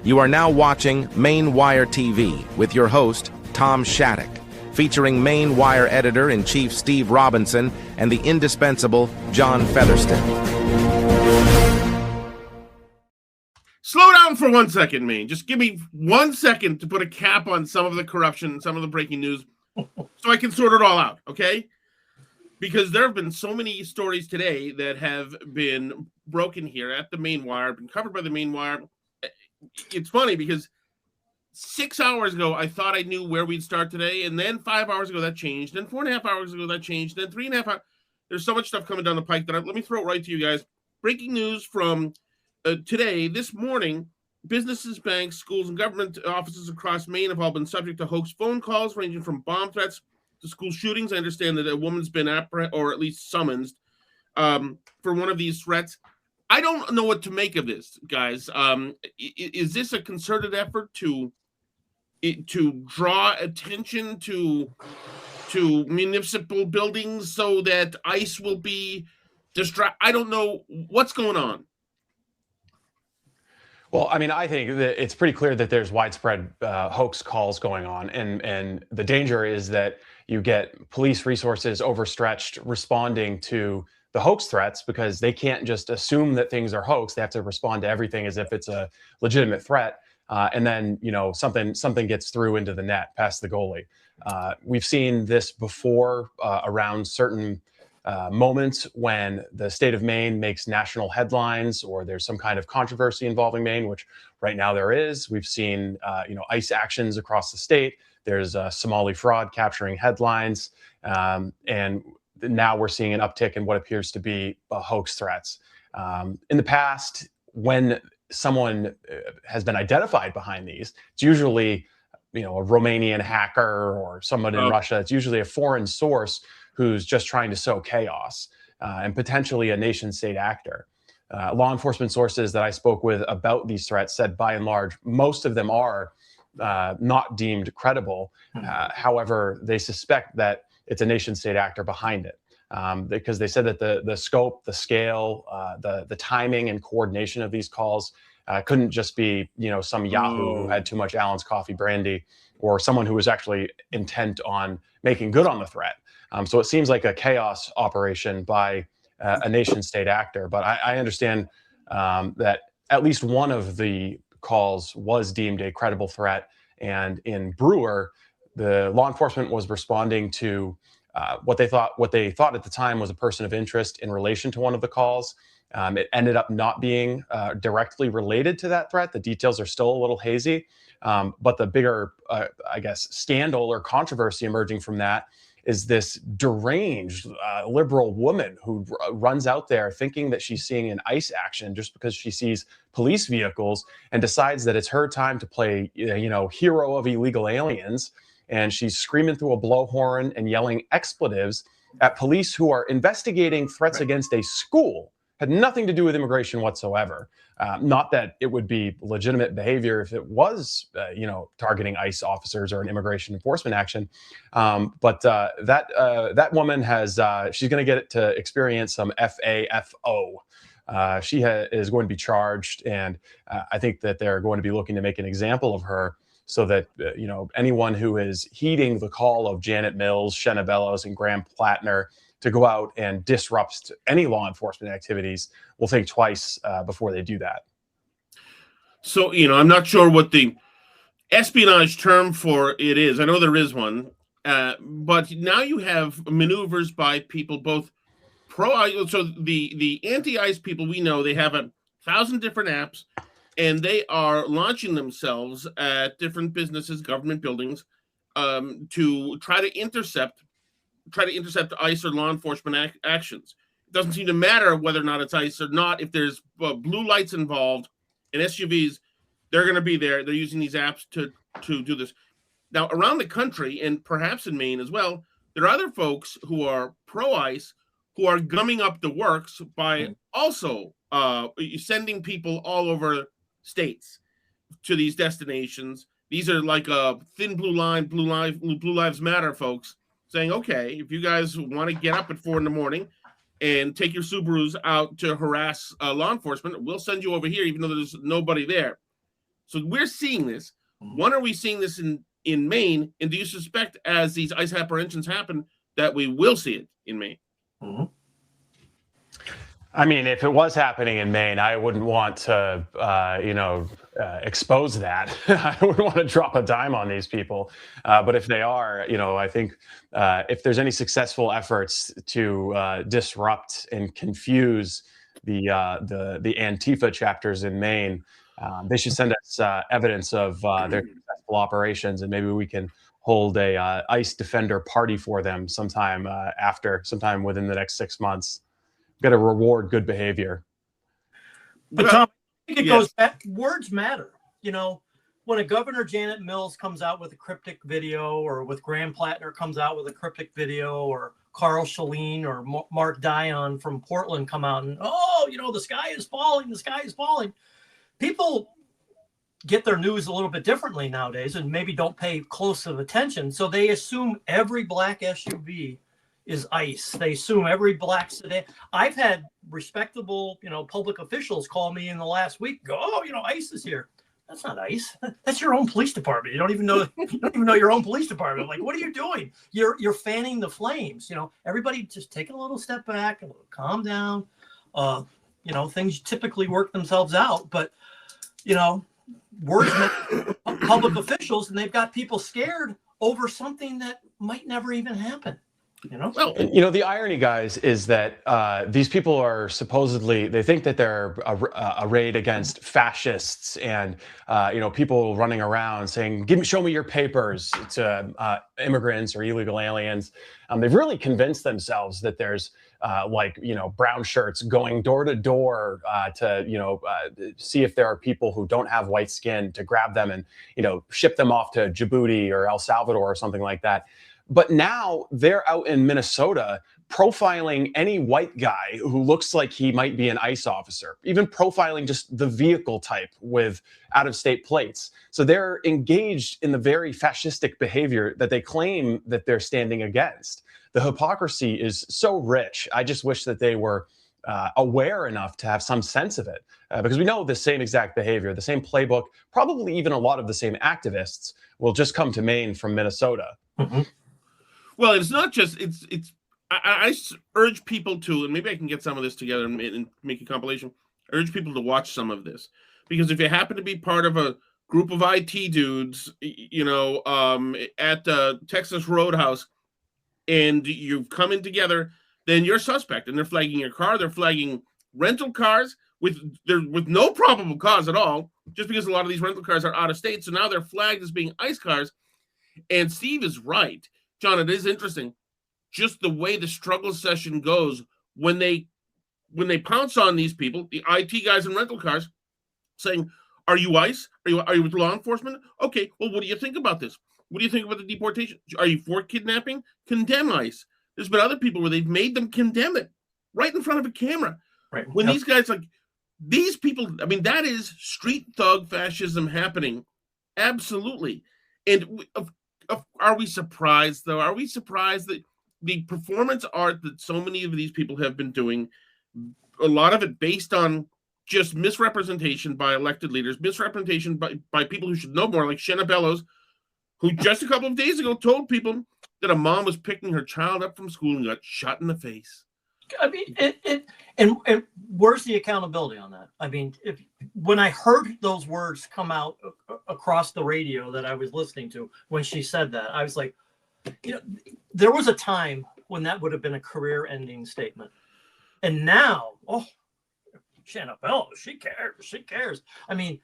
You are now watching Maine Wire TV with your host, Tom Shattuck, featuring Maine Wire Editor-in-Chief Steve Robinson and the indispensable John Featherston. Slow down for 1 second, Maine. Just give me 1 second to put a cap on some of the corruption, some of the breaking news, so I can sort it all out, okay? Because there have been so many stories today that have been broken here at the Maine Wire, been covered by the Maine Wire. It's funny because 6 hours ago, I thought I knew where we'd start today, and then 5 hours ago, that changed. Then 4.5 hours ago, that changed. Then 3.5 hours. There's so much stuff coming down the pike that let me throw it right to you guys. Breaking news from today, this morning, businesses, banks, schools, and government offices across Maine have all been subject to hoax phone calls ranging from bomb threats to school shootings. I understand that a woman's been or at least summoned for one of these threats. I don't know what to make of this, guys. Is this a concerted effort to draw attention to municipal buildings so that ICE will be distracted? I don't know what's going on. Well, I mean, I think that it's pretty clear that there's widespread hoax calls going on, and the danger is that you get police resources overstretched responding to the hoax threats because they can't just assume that things are hoax. They have to respond to everything as if it's a legitimate threat. And then, something gets through into the net past the goalie. We've seen this before around certain moments when the state of Maine makes national headlines or there's some kind of controversy involving Maine, which right now there is. We've seen, ICE actions across the state. There's Somali fraud capturing headlines. And now we're seeing an uptick in what appears to be hoax threats. In the past, when someone has been identified behind these, it's usually, a Romanian hacker or someone in Russia. It's usually a foreign source who's just trying to sow chaos and potentially a nation state actor. Law enforcement sources that I spoke with about these threats said, by and large, most of them are not deemed credible. However, they suspect that it's a nation state actor behind it. Because they said that the scope, the scale, the timing and coordination of these calls couldn't just be, some Yahoo who had too much Allen's coffee brandy or someone who was actually intent on making good on the threat. So it seems like a chaos operation by a nation state actor. But I understand that at least one of the calls was deemed a credible threat. And in Brewer, the law enforcement was responding to what they thought at the time was a person of interest in relation to one of the calls. It ended up not being directly related to that threat. The details are still a little hazy, but the bigger, scandal or controversy emerging from that is this deranged liberal woman who runs out there thinking that she's seeing an ICE action just because she sees police vehicles and decides that it's her time to play, hero of illegal aliens. And she's screaming through a blowhorn and yelling expletives at police who are investigating threats against a school. Had nothing to do with immigration whatsoever. Not that it would be legitimate behavior if it was, targeting ICE officers or an immigration enforcement action. But that woman she's going to get to experience some FAFO. She is going to be charged, and I think that they're going to be looking to make an example of her, so that anyone who is heeding the call of Janet Mills, Shenna Bellows, and Graham Plattner to go out and disrupt any law enforcement activities will think twice before they do that. So, I'm not sure what the espionage term for it is. I know there is one, but now you have maneuvers by people both so the anti-ICE people, we know they have 1,000 different apps. And they are launching themselves at different businesses, government buildings, to try to intercept ICE or law enforcement actions. It doesn't seem to matter whether or not it's ICE or not. If there's blue lights involved and SUVs, they're going to be there. They're using these apps to do this. Now, around the country, and perhaps in Maine as well, there are other folks who are pro-ICE who are gumming up the works by also sending people all over states to these destinations. These are like a thin blue line, Blue Lives Matter folks saying, okay, if you guys want to get up at 4 a.m. and take your Subarus out to harass law enforcement, we'll send you over here, even though there's nobody there. So we're seeing this. When are we seeing this in Maine? And do you suspect, as these ICE apprehensions happen, that we will see it in Maine? Mm-hmm. I mean, if it was happening in Maine, I wouldn't want to, expose that. I wouldn't want to drop a dime on these people. But if they are, I think if there's any successful efforts to disrupt and confuse the Antifa chapters in Maine, they should send us evidence of their successful operations, and maybe we can hold a ICE Defender party for them sometime within the next 6 months. Got to reward good behavior. But Tom, I think it goes back. Words matter. When a Governor Janet Mills comes out with a cryptic video, or with Graham Plattner comes out with a cryptic video, or Carl Shaleen or Mark Dion from Portland come out and, the sky is falling, the sky is falling. People get their news a little bit differently nowadays and maybe don't pay close of attention. So they assume every black SUV is ICE. They assume every black sedan. I've had respectable, public officials call me in the last week, go, ICE is here. That's not ICE. That's your own police department. You don't even know your own police department. Like, what are you doing? You're fanning the flames. Everybody just take a little step back and calm down. Things typically work themselves out, but words meant public officials, and they've got people scared over something that might never even happen. Well, the irony, guys, is that these people are supposedly, they think that they're a raid against fascists and, people running around saying, show me your papers to immigrants or illegal aliens. They've really convinced themselves that there's brown shirts going door to door to, see if there are people who don't have white skin, to grab them and, ship them off to Djibouti or El Salvador or something like that. But now they're out in Minnesota profiling any white guy who looks like he might be an ICE officer, even profiling just the vehicle type with out-of-state plates. So they're engaged in the very fascistic behavior that they claim that they're standing against. The hypocrisy is so rich. I just wish that they were aware enough to have some sense of it, because we know the same exact behavior, the same playbook, probably even a lot of the same activists will just come to Maine from Minnesota. Mm-hmm. Well, it's not just, I urge people to, and maybe I can get some of this together and make a compilation, urge people to watch some of this. Because if you happen to be part of a group of IT dudes, at the Texas Roadhouse, and you've come in together, then you're suspect, and they're flagging your car. They're flagging rental cars with no probable cause at all, just because a lot of these rental cars are out of state. So now they're flagged as being ICE cars. And Steve is right. John, it is interesting, just the way the struggle session goes when they pounce on these people, the IT guys in rental cars, saying, "Are you ICE? Are you with law enforcement? Okay, well, what do you think about this? What do you think about the deportation? Are you for kidnapping? Condemn ICE." There's been other people where they've made them condemn it right in front of a camera. Right. When these guys, these people, I mean, that is street thug fascism happening. Absolutely. And are we surprised, though? Are we surprised that the performance art that so many of these people have been doing, a lot of it based on just misrepresentation by elected leaders, misrepresentation by people who should know more, like Shanna Bellows, who just a couple of days ago told people that a mom was picking her child up from school and got shot in the face? I mean, and where's the accountability on that? I mean, when I heard those words come out across the radio that I was listening to when she said that, I was like, there was a time when that would have been a career-ending statement, and now, Shanna Bellows, she cares. I mean,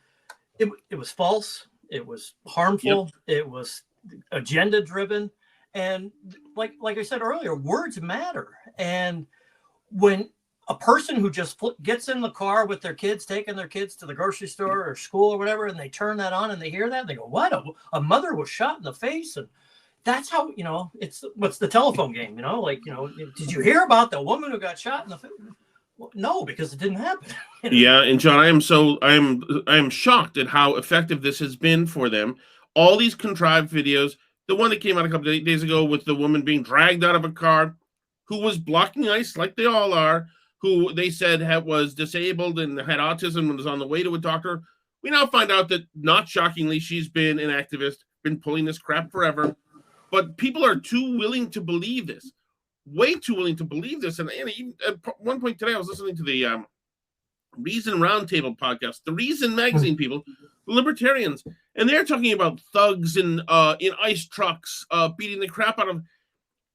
it was false, it was harmful, It was agenda-driven, and like I said earlier, words matter. And when a person who just gets in the car with their kids, taking their kids to the grocery store or school or whatever, and they turn that on and they hear that, and they go, "What? A mother was shot in the face?" And that's how, it's what's the telephone game, did you hear about the woman who got shot in the face? Well, no, because it didn't happen. Yeah, and John, I am shocked at how effective this has been for them. All these contrived videos, the one that came out a couple of days ago with the woman being dragged out of a car, who was blocking ICE like they all are, who they said was disabled and had autism and was on the way to a doctor, We now find out that, not shockingly, she's been an activist, been pulling this crap forever. But people are too willing to believe this, way too willing to believe this. And even at one point today, I was listening to the Reason Roundtable podcast, the Reason magazine people, the libertarians, and they're talking about thugs in ice trucks beating the crap out of.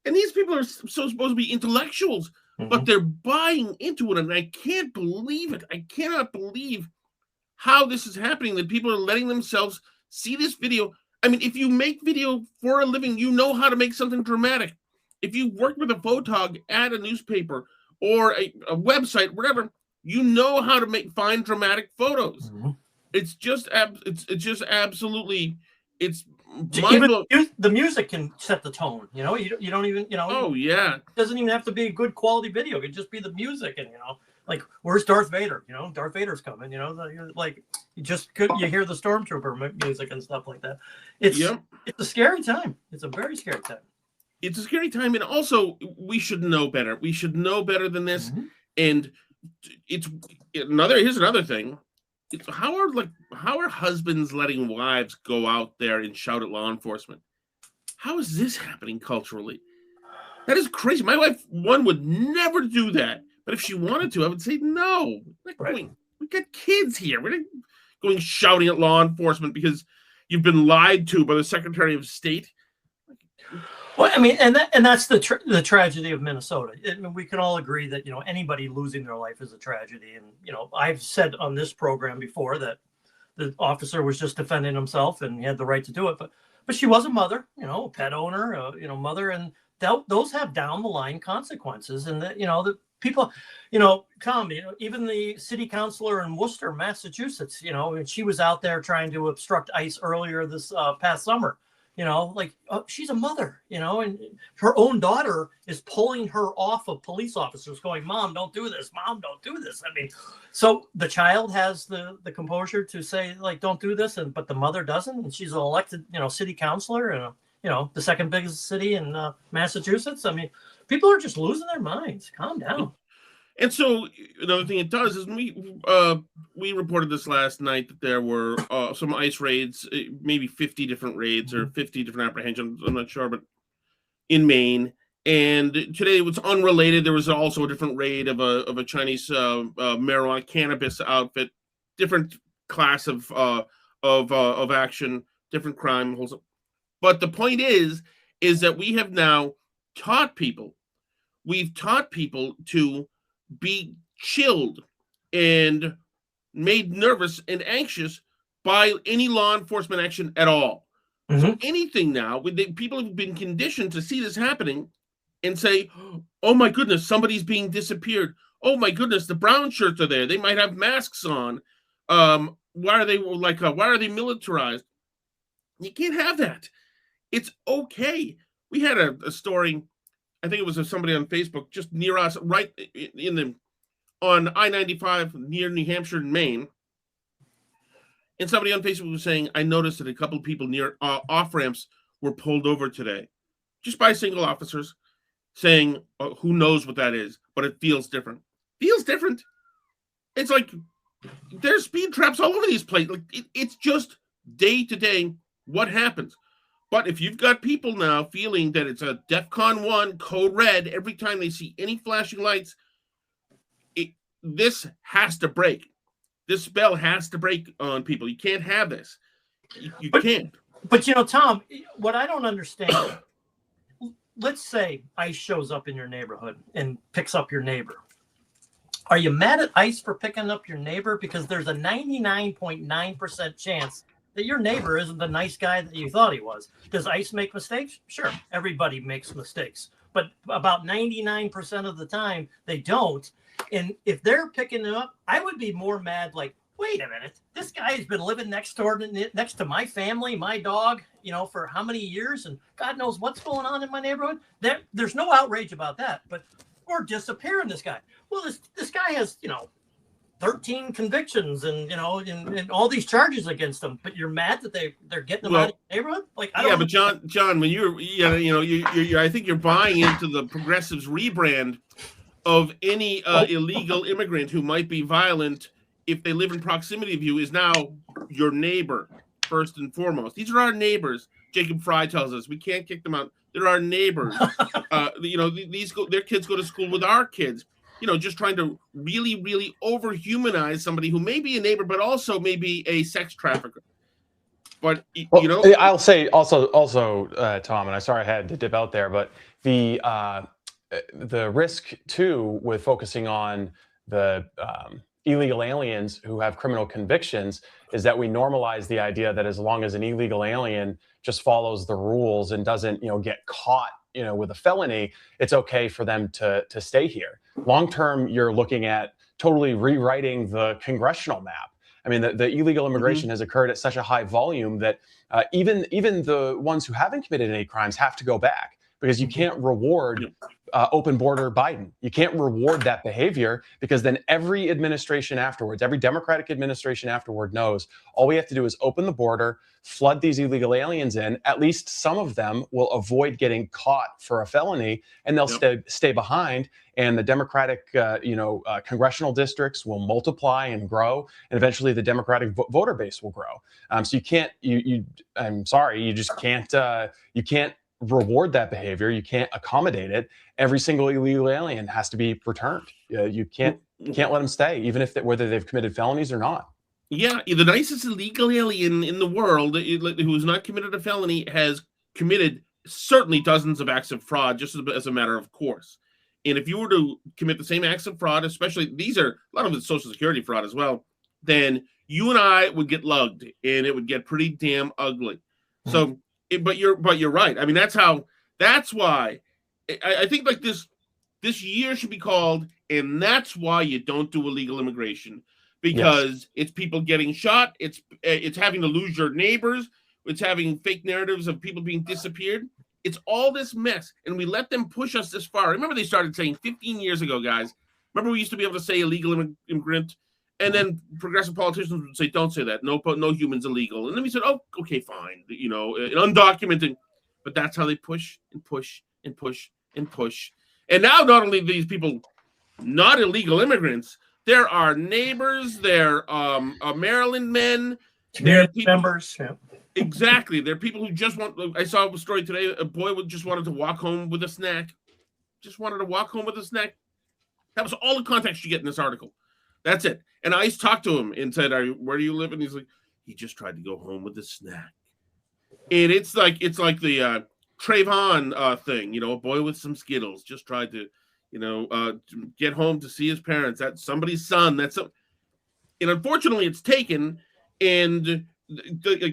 And these people are so supposed to be intellectuals, but they're buying into it, and I can't believe it. I cannot believe how this is happening, that people are letting themselves see this video. I mean, if you make video for a living, you know how to make something dramatic. If you work with a photog at a newspaper or a website, whatever, you know how to find dramatic photos. It's just absolutely, it's even the music can set the tone. You know, you don't even, you know. Oh yeah, it doesn't even have to be a good quality video. It can just be the music, and you know, like, where's Darth Vader? You know, Darth Vader's coming. You know, like you hear the stormtrooper music and stuff like that. It's a scary time. It's a very scary time. It's a scary time, and also we should know better. We should know better than this. And here's another thing. How are husbands letting wives go out there and shout at law enforcement? How is this happening culturally? That is crazy. My wife, would never do that. But if she wanted to, I would say no. We got kids here. We're not going shouting at law enforcement because you've been lied to by the Secretary of State. Well, I mean, and that's the tragedy of Minnesota. We can all agree that, you know, anybody losing their life is a tragedy. And, you know, I've said on this program before that the officer was just defending himself and he had the right to do it. But she was a mother, you know, a pet owner, mother, and those have down the line consequences. And that, you know, the people, you know, Tom, you know, even the city councilor in Worcester, Massachusetts, you know, and she was out there trying to obstruct ICE earlier this past summer. You know, like, she's a mother, you know, and her own daughter is pulling her off of police officers going, Mom, don't do this. Mom, don't do this. I mean, so the child has the composure to say, like, don't do this. But the mother doesn't. And she's an elected, you know, city councilor in, you know, the second biggest city in Massachusetts. I mean, people are just losing their minds. Calm down. And so another thing it does is we reported this last night that there were some ICE raids, maybe 50 different raids or 50 different apprehensions. I'm not sure, but in Maine. And today it was unrelated. There was also a different raid of a Chinese marijuana cannabis outfit, different class of action, different crime. But the point is that we have now taught people. We've taught people to be chilled and made nervous and anxious by any law enforcement action at all. So anything now, people have been conditioned to see this happening and say, oh my goodness, somebody's being disappeared. Oh my goodness, the brown shirts are there. They might have masks on. Why are they militarized? You can't have that. It's okay. We had a story, I think it was somebody on Facebook just near us, right on I-95 near New Hampshire and Maine. And somebody on Facebook was saying, I noticed that a couple of people near off-ramps were pulled over today, just by single officers, saying, who knows what that is, but it feels different. Feels different. It's like there's speed traps all over these places. Like, it's just day to day what happens. But if you've got people now feeling that it's a DEFCON 1 code red every time they see any flashing lights, this has to break. This spell has to break on people. You can't have this. You can't. But, you know, Tom, what I don't understand, let's say ICE shows up in your neighborhood and picks up your neighbor. Are you mad at ICE for picking up your neighbor? Because there's a 99.9% chance that your neighbor isn't the nice guy that you thought he was. Does ICE make mistakes? Sure, everybody makes mistakes. But about 99% of the time, they don't. And if they're picking them up, I would be more mad, like, wait a minute, this guy has been living next to my family, my dog, you know, for how many years? And God knows what's going on in my neighborhood. There's no outrage about that. But we're disappearing this guy. Well, this guy has, you know, 13 convictions and, you know, and all these charges against them, but you're mad that they're getting them out of the neighborhood? Like, I don't know. But John, when you're I think you're buying into the progressives rebrand of any illegal immigrant who might be violent if they live in proximity of you is now your neighbor first and foremost. These are our neighbors. Jacob Fry tells us we can't kick them out. They're our neighbors. Their kids go to school with our kids. Just trying to really, really overhumanize somebody who may be a neighbor, but also may be a sex trafficker. But I'll say also, Tom, and I'm sorry I had to dip out there, but the risk too with focusing on the illegal aliens who have criminal convictions is that we normalize the idea that as long as an illegal alien just follows the rules and doesn't, get caught, with a felony, it's okay for them to stay here. Long term, you're looking at totally rewriting the congressional map. I mean, the illegal immigration has occurred at such a high volume that even the ones who haven't committed any crimes have to go back, because you can't reward open border Biden. You can't reward that behavior, because then every administration afterwards, every Democratic administration afterward knows all we have to do is open the border, flood these illegal aliens in. At least some of them will avoid getting caught for a felony, and they'll stay behind. And the Democratic, congressional districts will multiply and grow, and eventually the Democratic voter base will grow. So you can't. I'm sorry, you just can't. You can't reward that behavior. You can't accommodate it. Every single illegal alien has to be returned. You can't let them stay, even if whether they've committed felonies or not. Yeah, the nicest illegal alien in the world who has not committed a felony has committed certainly dozens of acts of fraud, just as a matter of course. And if you were to commit the same acts of fraud, especially these are a lot of it's Social Security fraud as well, then you and I would get lugged, and it would get pretty damn ugly. So, but you're right. I mean, that's why I think like this year should be called, and that's why you don't do illegal immigration, because it's people getting shot. It's having to lose your neighbors. It's having fake narratives of people being disappeared. It's all this mess, and we let them push us this far. Remember, they started saying 15 years ago, guys. Remember, we used to be able to say illegal immigrant, and then progressive politicians would say, "Don't say that. No human's illegal." And then we said, "Oh, okay, fine." Undocumented, but that's how they push and push and push and push. And now, not only these people not illegal immigrants, there are neighbors. They're Maryland men. Community members. Yeah. Exactly. There are people who just want. I saw a story today. A boy just wanted to walk home with a snack. Just wanted to walk home with a snack. That was all the context you get in this article. That's it. And ICE talked to him and said, "Where do you live?" And he's like, "He just tried to go home with a snack." And it's like the Trayvon thing. A boy with some Skittles just tried to, get home to see his parents. That's somebody's son. And unfortunately, it's taken. And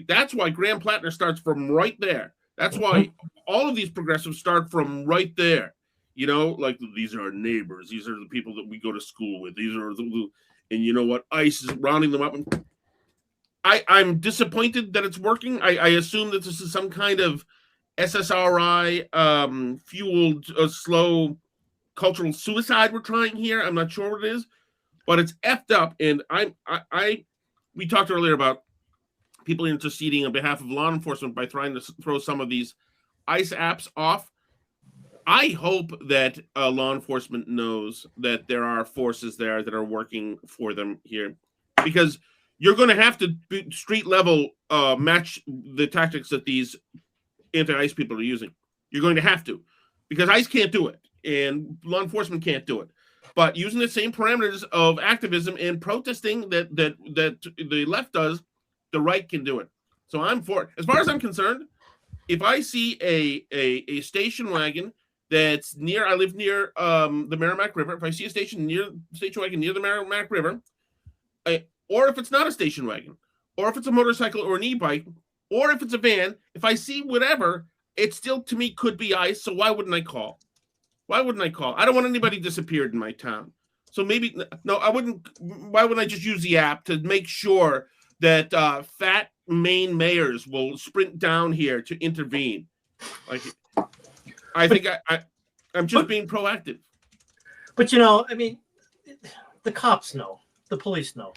that's why Graham Plattner starts from right there. That's why all of these progressives start from right there. Like, these are our neighbors. These are the people that we go to school with. These are and you know what? ICE is rounding them up. And I'm disappointed that it's working. I assume that this is some kind of SSRI fueled slow cultural suicide we're trying here. I'm not sure what it is, but it's effed up. And we talked earlier about people interceding on behalf of law enforcement by trying to throw some of these ICE apps off. I hope that law enforcement knows that there are forces there that are working for them here, because you're going to have to street level match the tactics that these anti-ICE people are using. You're going to have to, because ICE can't do it and law enforcement can't do it. But using the same parameters of activism and protesting that the left does, the right can do it. So I'm for it. As far as I'm concerned, if I see a station wagon that's near, I live near the Merrimack River. If I see a station wagon near the Merrimack River, or if it's not a station wagon, or if it's a motorcycle or an e-bike, or if it's a van, if I see whatever, it still to me could be ICE. So why wouldn't I call? I don't want anybody disappeared in my town. So maybe I wouldn't. Why wouldn't I just use the app to make sure that fat Maine mayors will sprint down here to intervene? Like, I think I'm just being proactive. But the cops know, the police know,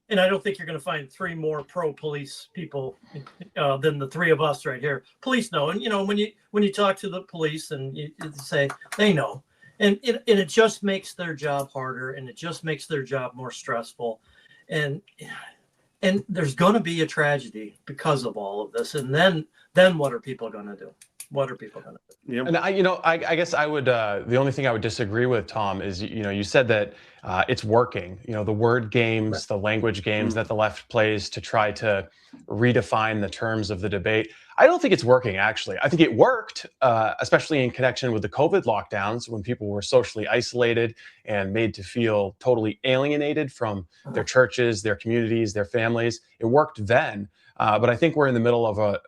and I don't think you're going to find three more pro-police people than the three of us right here. Police know, and when you talk to the police and you say they know, and it just makes their job harder, and it just makes their job more stressful, and And there's going to be a tragedy because of all of this. And then what are people going to do? What are people going to do? Yeah. And I guess I would, the only thing I would disagree with, Tom, is, you said that it's working, the word games, the language games that the left plays to try to redefine the terms of the debate. I don't think it's working, actually. I think it worked, especially in connection with the COVID lockdowns, when people were socially isolated and made to feel totally alienated from their churches, their communities, their families. It worked then. But I think we're in the middle of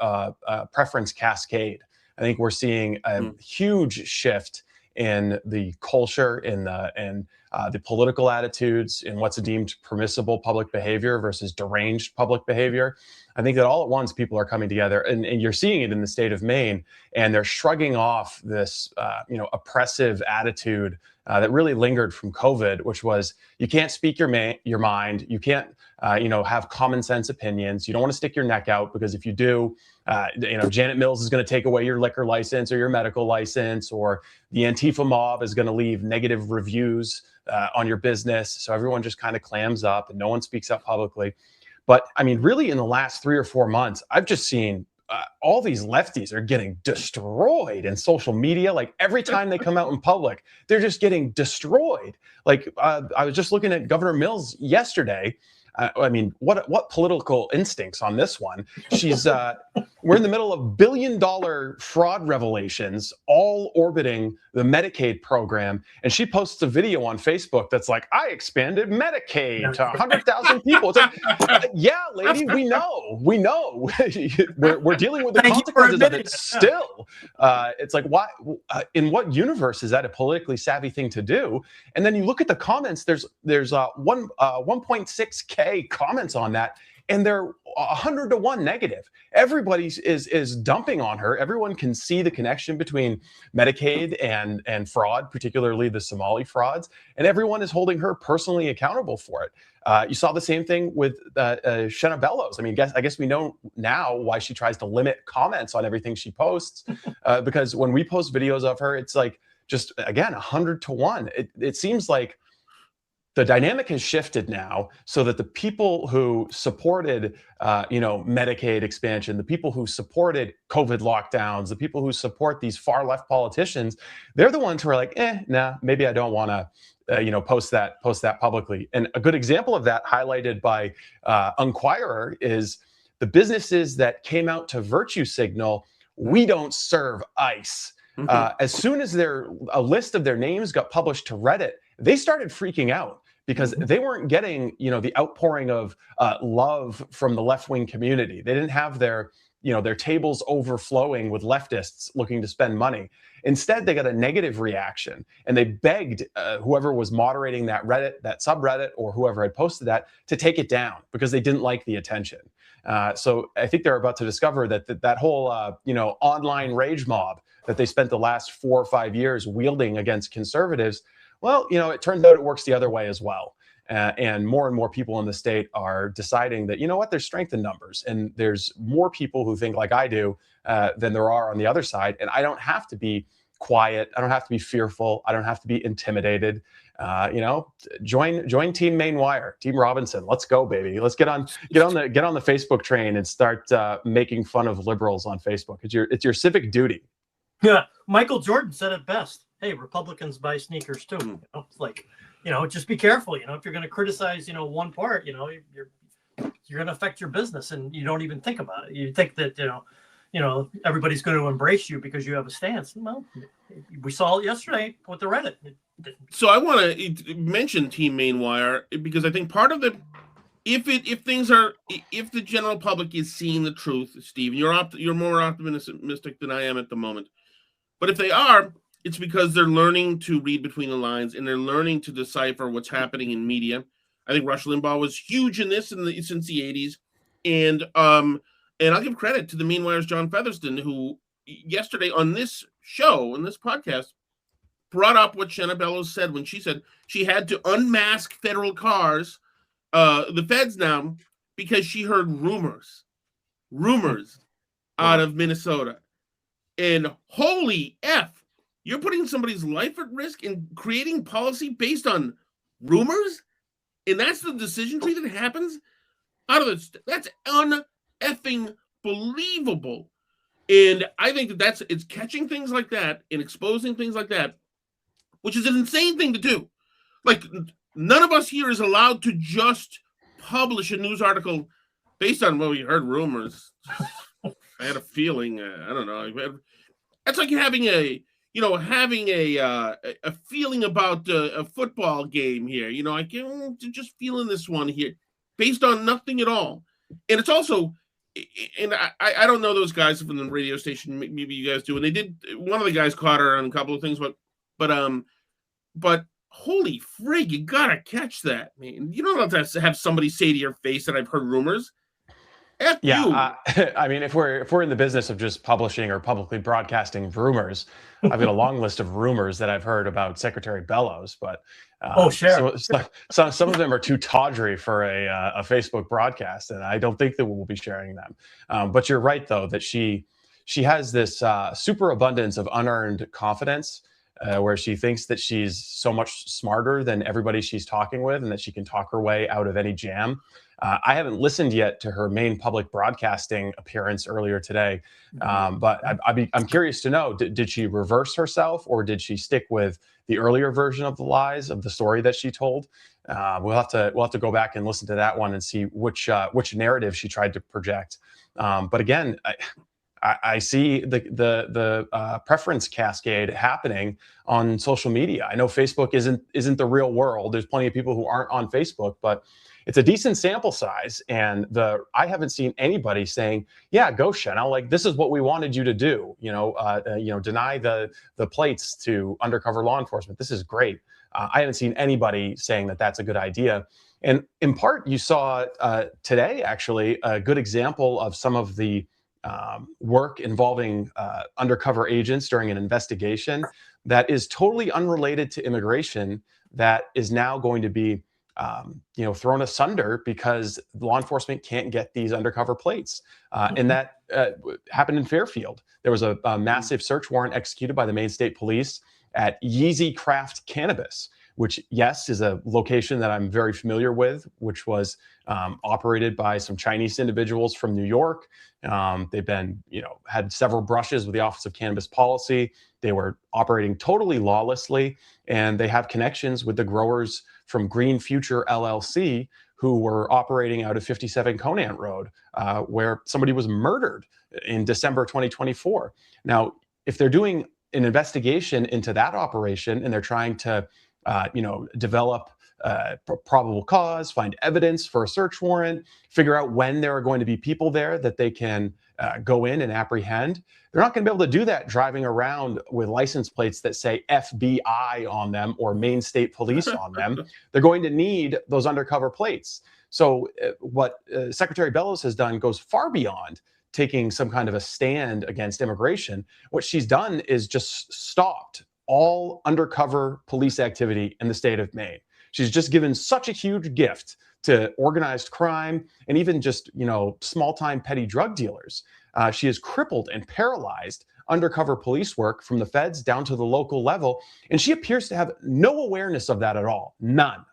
a preference cascade. I think we're seeing a huge shift in the culture, in the political attitudes, in what's deemed permissible public behavior versus deranged public behavior. I think that all at once people are coming together, and you're seeing it in the state of Maine, and they're shrugging off this oppressive attitude that really lingered from COVID, which was you can't speak your mind, you can't have common sense opinions, you don't want to stick your neck out, because if you do, Janet Mills is going to take away your liquor license or your medical license, or the Antifa mob is going to leave negative reviews on your business. So everyone just kind of clams up and no one speaks up publicly. But I mean, really, in the last 3 or 4 months, I've just seen all these lefties are getting destroyed in social media. Like every time they come out in public, they're just getting destroyed. Like I was just looking at Governor Mills yesterday. I mean, what political instincts on this one? She's we're in the middle of $1 billion fraud revelations, all orbiting the Medicaid program, and she posts a video on Facebook that's like, "I expanded Medicaid to 100,000 people." It's like, yeah, lady, we know, we're dealing with the consequences of it still. It's like, why? In what universe is that a politically savvy thing to do? And then you look at the comments. There's 1.6K comments on that, and they're 100 to 1 negative. Everybody is dumping on her. Everyone can see the connection between Medicaid and fraud, particularly the Somali frauds, and everyone is holding her personally accountable for it. You saw the same thing with Shenna Bellows. I mean, I guess we know now why she tries to limit comments on everything she posts, because when we post videos of her, it's like just, again, 100 to 1. It seems like the dynamic has shifted now, so that the people who supported, Medicaid expansion, the people who supported COVID lockdowns, the people who support these far left politicians, they're the ones who are like, nah, maybe I don't want to, post that publicly. And a good example of that, highlighted by Unquirer, is the businesses that came out to virtue signal, "We don't serve ICE." As soon as a list of their names got published to Reddit, they started freaking out, because they weren't getting, the outpouring of love from the left-wing community. They didn't have their tables overflowing with leftists looking to spend money. Instead, they got a negative reaction, and they begged whoever was moderating that Reddit, that subreddit, or whoever had posted that, to take it down, because they didn't like the attention. So I think they're about to discover that whole online rage mob that they spent the last 4 or 5 years wielding against conservatives, well, it turns out it works the other way as well. And more people in the state are deciding that, there's strength in numbers, and there's more people who think like I do than there are on the other side. And I don't have to be quiet. I don't have to be fearful. I don't have to be intimidated. Join Team Maine Wire, Team Robinson. Let's go, baby. Let's get on the Facebook train and start making fun of liberals on Facebook. It's your civic duty. Yeah, Michael Jordan said it best. Hey, Republicans buy sneakers too. It's like, just be careful. If you're going to criticize, one part, you're going to affect your business, and you don't even think about it. You think that everybody's going to embrace you because you have a stance. Well, we saw it yesterday with the Reddit. So I want to mention Team Maine Wire, because I think part of the if the general public is seeing the truth, Steve, you're more optimistic than I am at the moment. But if they are, it's because they're learning to read between the lines, and they're learning to decipher what's happening in media. I think Rush Limbaugh was huge in this since the 80s. And I'll give credit to the Maine Wire's John Featherston, who yesterday on this show, on this podcast, brought up what Shenna Bellows said when she said she had to unmask federal cars, the feds now, because she heard rumors out of Minnesota. And holy F, you're putting somebody's life at risk and creating policy based on rumors? And that's the decision tree that happens? out of this. That's un-effing believable. And I think it's catching things like that and exposing things like that, which is an insane thing to do. Like, none of us here is allowed to just publish a news article based on, well, we heard rumors. I had a feeling. I don't know. That's like having a feeling about a football game here. I can't just feeling this one here based on nothing at all. And it's also, and I don't know those guys from the radio station. Maybe you guys do. And they did. One of the guys caught her on a couple of things, but holy frig, you gotta catch that, man. You don't have to have somebody say to your face that I've heard rumors. F you. I mean, if we're in the business of just publishing or publicly broadcasting rumors, I've got a long list of rumors that I've heard about Secretary Bellows, but some of them are too tawdry for a Facebook broadcast, and I don't think that we'll be sharing them. But you're right, though, that she has this superabundance of unearned confidence, where she thinks that she's so much smarter than everybody she's talking with, and that she can talk her way out of any jam. I haven't listened yet to her Maine public broadcasting appearance earlier today, but I'm curious to know, did she reverse herself, or did she stick with the earlier version of the lies of the story that she told? We'll have to go back and listen to that one and see which narrative she tried to project. But again, I see the preference cascade happening on social media. I know Facebook isn't the real world. There's plenty of people who aren't on Facebook, but it's a decent sample size. And I haven't seen anybody saying, "Yeah, go Chanel. Like, this is what we wanted you to do. Deny the plates to undercover law enforcement. This is great." I haven't seen anybody saying that that's a good idea. And in part, you saw today actually a good example of some of the work involving undercover agents during an investigation that is totally unrelated to immigration, that is now going to be thrown asunder because law enforcement can't get these undercover plates. And that happened in Fairfield. There was a massive search warrant executed by the Maine State Police at Yeezy Craft Cannabis, which, yes, is a location that I'm very familiar with, which was operated by some Chinese individuals from New York. They've been, had several brushes with the Office of Cannabis Policy. They were operating totally lawlessly, and they have connections with the growers from Green Future LLC, who were operating out of 57 Conant Road, where somebody was murdered in December 2024. Now, if they're doing an investigation into that operation and they're trying to develop probable cause, find evidence for a search warrant, figure out when there are going to be people there that they can go in and apprehend. They're not going to be able to do that driving around with license plates that say FBI on them or Maine State Police on them. They're going to need those undercover plates. So what Secretary Bellows has done goes far beyond taking some kind of a stand against immigration. What she's done is just stopped all undercover police activity in the state of Maine. She's just given such a huge gift to organized crime and even just, small-time petty drug dealers. She has crippled and paralyzed undercover police work from the feds down to the local level. And she appears to have no awareness of that at all. None.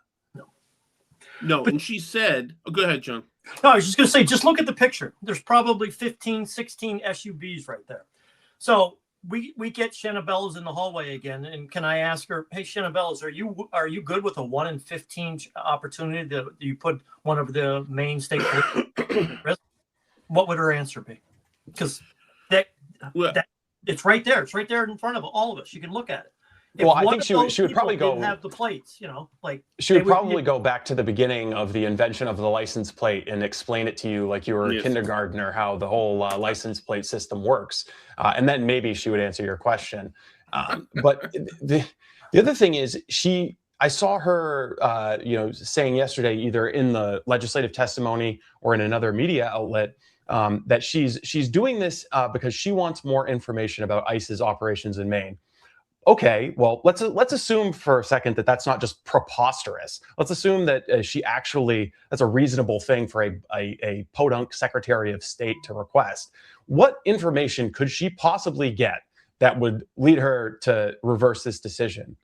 No, and she said, go ahead, John. No, I was just going to say, just look at the picture. There's probably 15, 16 SUVs right there. So we get Shanna Bellows in the hallway again, and can I ask her, hey, Shanna Bellows, are you good with a 1 in 15 opportunity that you put one of the Maine State Police? What would her answer be? Because that it's right there. It's right there in front of all of us. You can look at it. Well, I think she would probably go have the plates, she would probably go back to the beginning of the invention of the license plate and explain it to you like you were a kindergartner, how the whole license plate system works. And then maybe she would answer your question. But the other thing is I saw her, saying yesterday, either in the legislative testimony or in another media outlet, that she's doing this because she wants more information about ICE's operations in Maine. Okay, well, let's assume for a second that that's not just preposterous. Let's assume that that's a reasonable thing for a podunk Secretary of State to request. What information could she possibly get that would lead her to reverse this decision?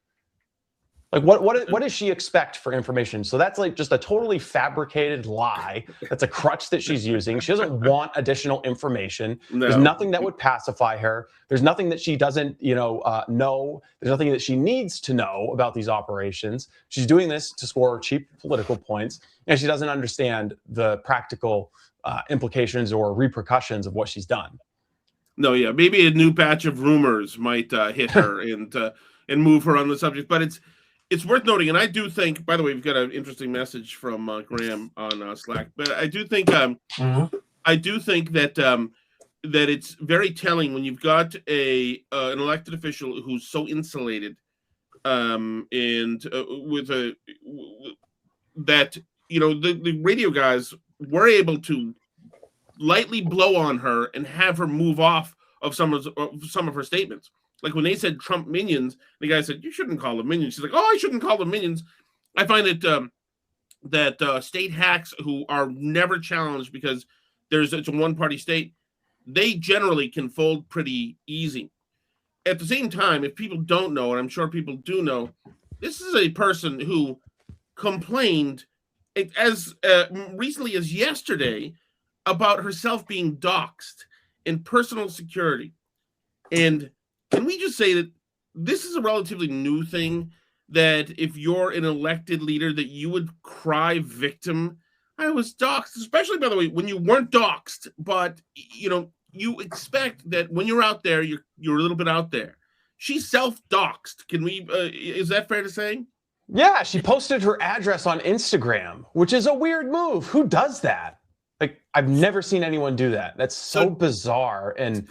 Like what does she expect for information? So that's like just a totally fabricated lie. That's a crutch that she's using. She doesn't want additional information. No. There's nothing that would pacify her. There's nothing that she doesn't, know. There's nothing that she needs to know about these operations. She's doing this to score cheap political points, and she doesn't understand the practical implications or repercussions of what she's done. No, yeah, maybe a new batch of rumors might hit her and move her on the subject, but it's worth noting, and I do think, by the way, we've got an interesting message from Graham on Slack, but I do think that that it's very telling when you've got an elected official who's so insulated, and that the radio guys were able to lightly blow on her and have her move off of some of her statements. Like when they said Trump minions, the guy said, "You shouldn't call them minions." She's like, "Oh, I shouldn't call them minions." I find that state hacks who are never challenged because it's a one-party state, they generally can fold pretty easy. At the same time, if people don't know, and I'm sure people do know, this is a person who complained as recently as yesterday about herself being doxxed in personal security. And can we just say that this is a relatively new thing, that if you're an elected leader that you would cry victim? I was doxxed, especially, by the way, when you weren't doxxed, but you expect that when you're out there, you're a little bit out there. She's self-doxxed. Can we, is that fair to say? Yeah, she posted her address on Instagram, which is a weird move. Who does that? Like, I've never seen anyone do that. That's so bizarre. And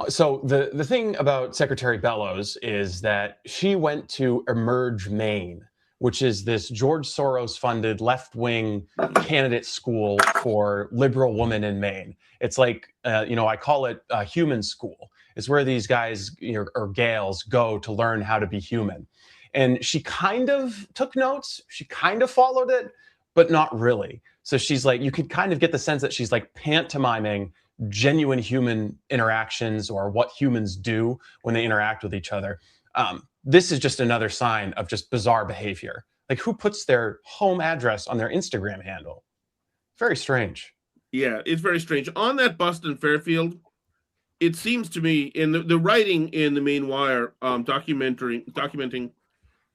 so the thing about Secretary Bellows is that she went to Emerge Maine, which is this George Soros funded left-wing candidate school for liberal women in Maine. It's like, I call it a human school. It's where these guys or gals go to learn how to be human. And she kind of took notes. She kind of followed it, but not really. So she's like, you could kind of get the sense that she's like pantomiming genuine human interactions or what humans do when they interact with each other. This is just another sign of just bizarre behavior. Like, who puts their home address on their Instagram handle? Very strange. Yeah, it's very strange. On that bust in Fairfield, it seems to me, in the writing in the Maine Wire, documenting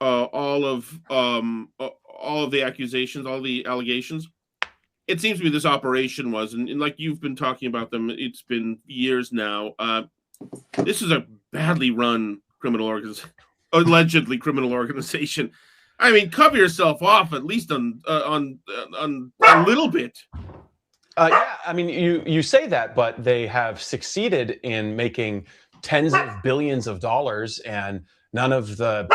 all of the accusations, all the allegations, it seems to me this operation was, and like you've been talking about them, it's been years now. This is a badly run allegedly criminal organization. I mean, cover yourself off at least on a little bit. Yeah, I mean, you say that, but they have succeeded in making tens of billions of dollars, and none of the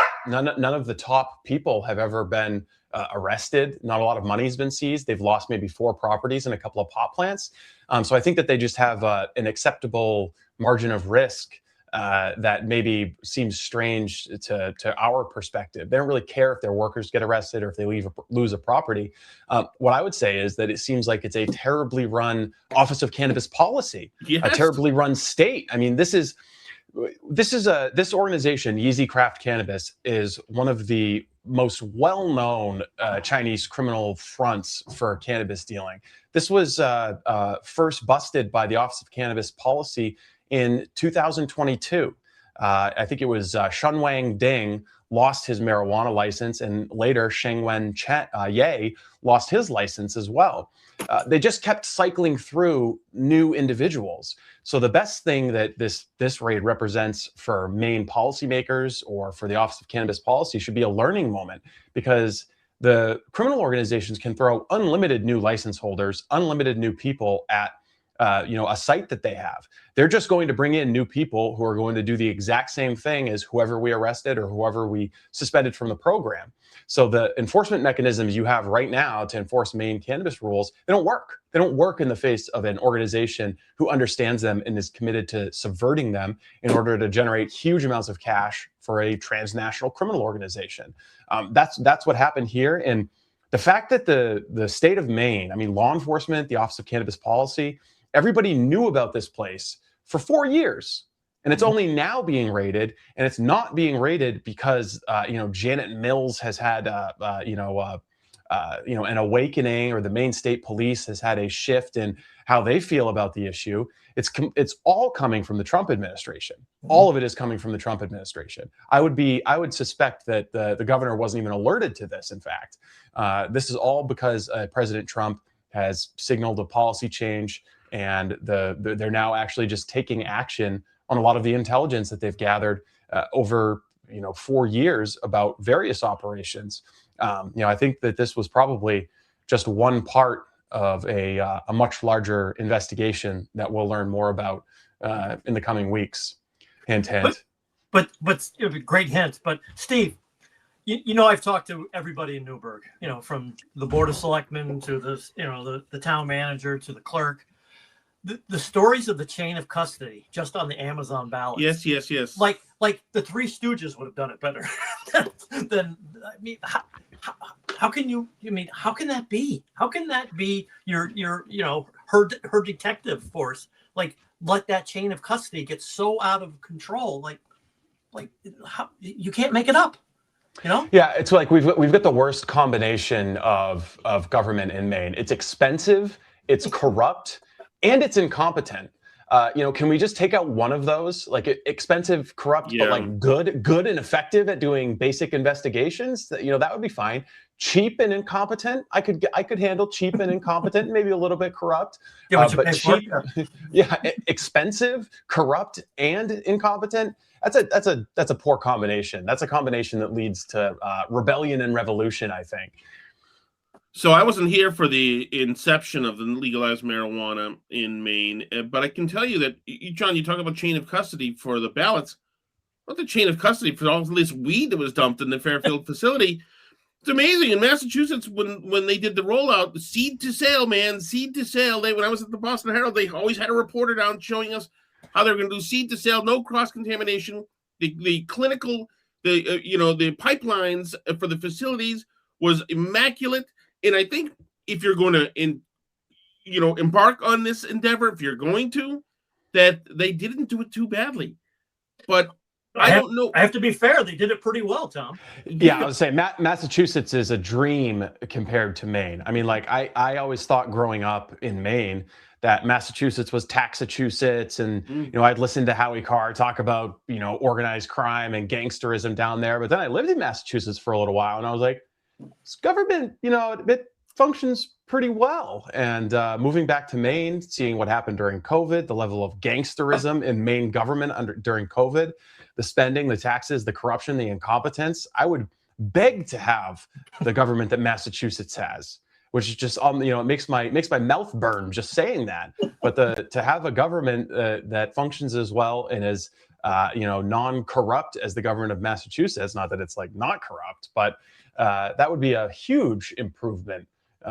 top people have ever been arrested. Not a lot of money has been seized. They've lost maybe 4 properties and a couple of pot plants. So I think that they just have an acceptable margin of risk that maybe seems strange to our perspective. They don't really care if their workers get arrested or if they lose a property. What I would say is that it seems like it's a terribly run Office of Cannabis Policy, yes. A terribly run state. I mean, this organization, Yeezy Craft Cannabis, is one of the most well-known Chinese criminal fronts for cannabis dealing. This was first busted by the Office of Cannabis Policy in 2022. I think it was Shun Wang Ding lost his marijuana license, and later Shengwen Ye lost his license as well. They just kept cycling through new individuals. So the best thing that this raid represents for Maine policymakers or for the Office of Cannabis Policy should be a learning moment, because the criminal organizations can throw unlimited new license holders, unlimited new people at a site that they have. They're just going to bring in new people who are going to do the exact same thing as whoever we arrested or whoever we suspended from the program. So the enforcement mechanisms you have right now to enforce Maine cannabis rules, they don't work. They don't work in the face of an organization who understands them and is committed to subverting them in order to generate huge amounts of cash for a transnational criminal organization. That's what happened here. And the fact that the state of Maine, I mean, law enforcement, the Office of Cannabis Policy, everybody knew about this place for 4 years. And it's only now being raided, and it's not being raided because Janet Mills has had an awakening, or the Maine State Police has had a shift in how they feel about the issue. It's all coming from the Trump administration. All of it is coming from the Trump administration. I would suspect that the governor wasn't even alerted to this. In fact, this is all because President Trump has signaled a policy change, and they're now actually just taking action on a lot of the intelligence that they've gathered over 4 years about various operations. I think that this was probably just one part of a much larger investigation that we'll learn more about in the coming weeks. Hint, hint. But great hint. But Steve, I've talked to everybody in Newburgh. From the board of selectmen to the town manager to the clerk. The stories of the chain of custody just on the Amazon ballots. Yes. Like the Three Stooges would have done it better. How can you? How can that be? How can that be her detective force? Let that chain of custody get so out of control. How, you can't make it up. Yeah, it's like we've got the worst combination of government in Maine. It's expensive, it's corrupt, and it's incompetent. Can we just take out one of those? Expensive, corrupt, but good and effective at doing basic investigations. That would be fine. Cheap and incompetent. I could handle cheap and incompetent, maybe a little bit corrupt. But cheap, expensive, corrupt, and incompetent. That's a poor combination. That's a combination that leads to rebellion and revolution, I think. So I wasn't here for the inception of the legalized marijuana in Maine, but I can tell you that, John, you talk about chain of custody for the ballots. What the chain of custody for all this weed that was dumped in the Fairfield facility? It's amazing. In Massachusetts, when they did the rollout, seed to sale, man, seed to sale. When I was at the Boston Herald, they always had a reporter down showing us how they were going to do seed to sale, no cross contamination. The clinical, the pipelines for the facilities was immaculate. And I think if you're going to, embark on this endeavor, if you're going to, that they didn't do it too badly. But I don't know. I have to be fair. They did it pretty well, Tom. Yeah, I would say Massachusetts is a dream compared to Maine. I always thought growing up in Maine that Massachusetts was Taxachusetts, and I'd listened to Howie Carr talk about organized crime and gangsterism down there. But then I lived in Massachusetts for a little while, and I was like, this government, it functions pretty well. And moving back to Maine, seeing what happened during COVID, the level of gangsterism in Maine government during COVID, the spending, the taxes, the corruption, the incompetence, I would beg to have the government that Massachusetts has, which is just, it makes my mouth burn just saying that. But to have a government that functions as well and as non-corrupt as the government of Massachusetts, not that it's not corrupt, but that would be a huge improvement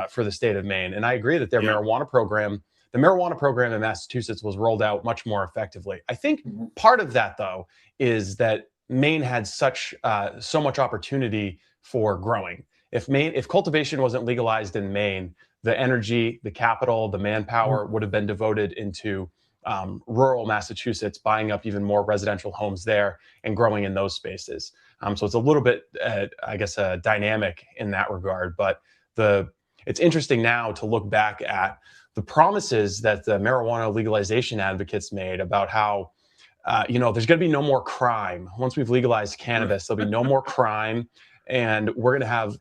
for the state of Maine. And I agree that the marijuana program in Massachusetts was rolled out much more effectively. I think part of that, though, is that Maine had so much opportunity for growing. If cultivation wasn't legalized in Maine, the energy, the capital, the manpower would have been devoted into rural Massachusetts, buying up even more residential homes there and growing in those spaces. So it's a little bit, dynamic in that regard. But it's interesting now to look back at the promises that the marijuana legalization advocates made about how, there's going to be no more crime. Once we've legalized cannabis, there'll be no more crime. And we're going to have,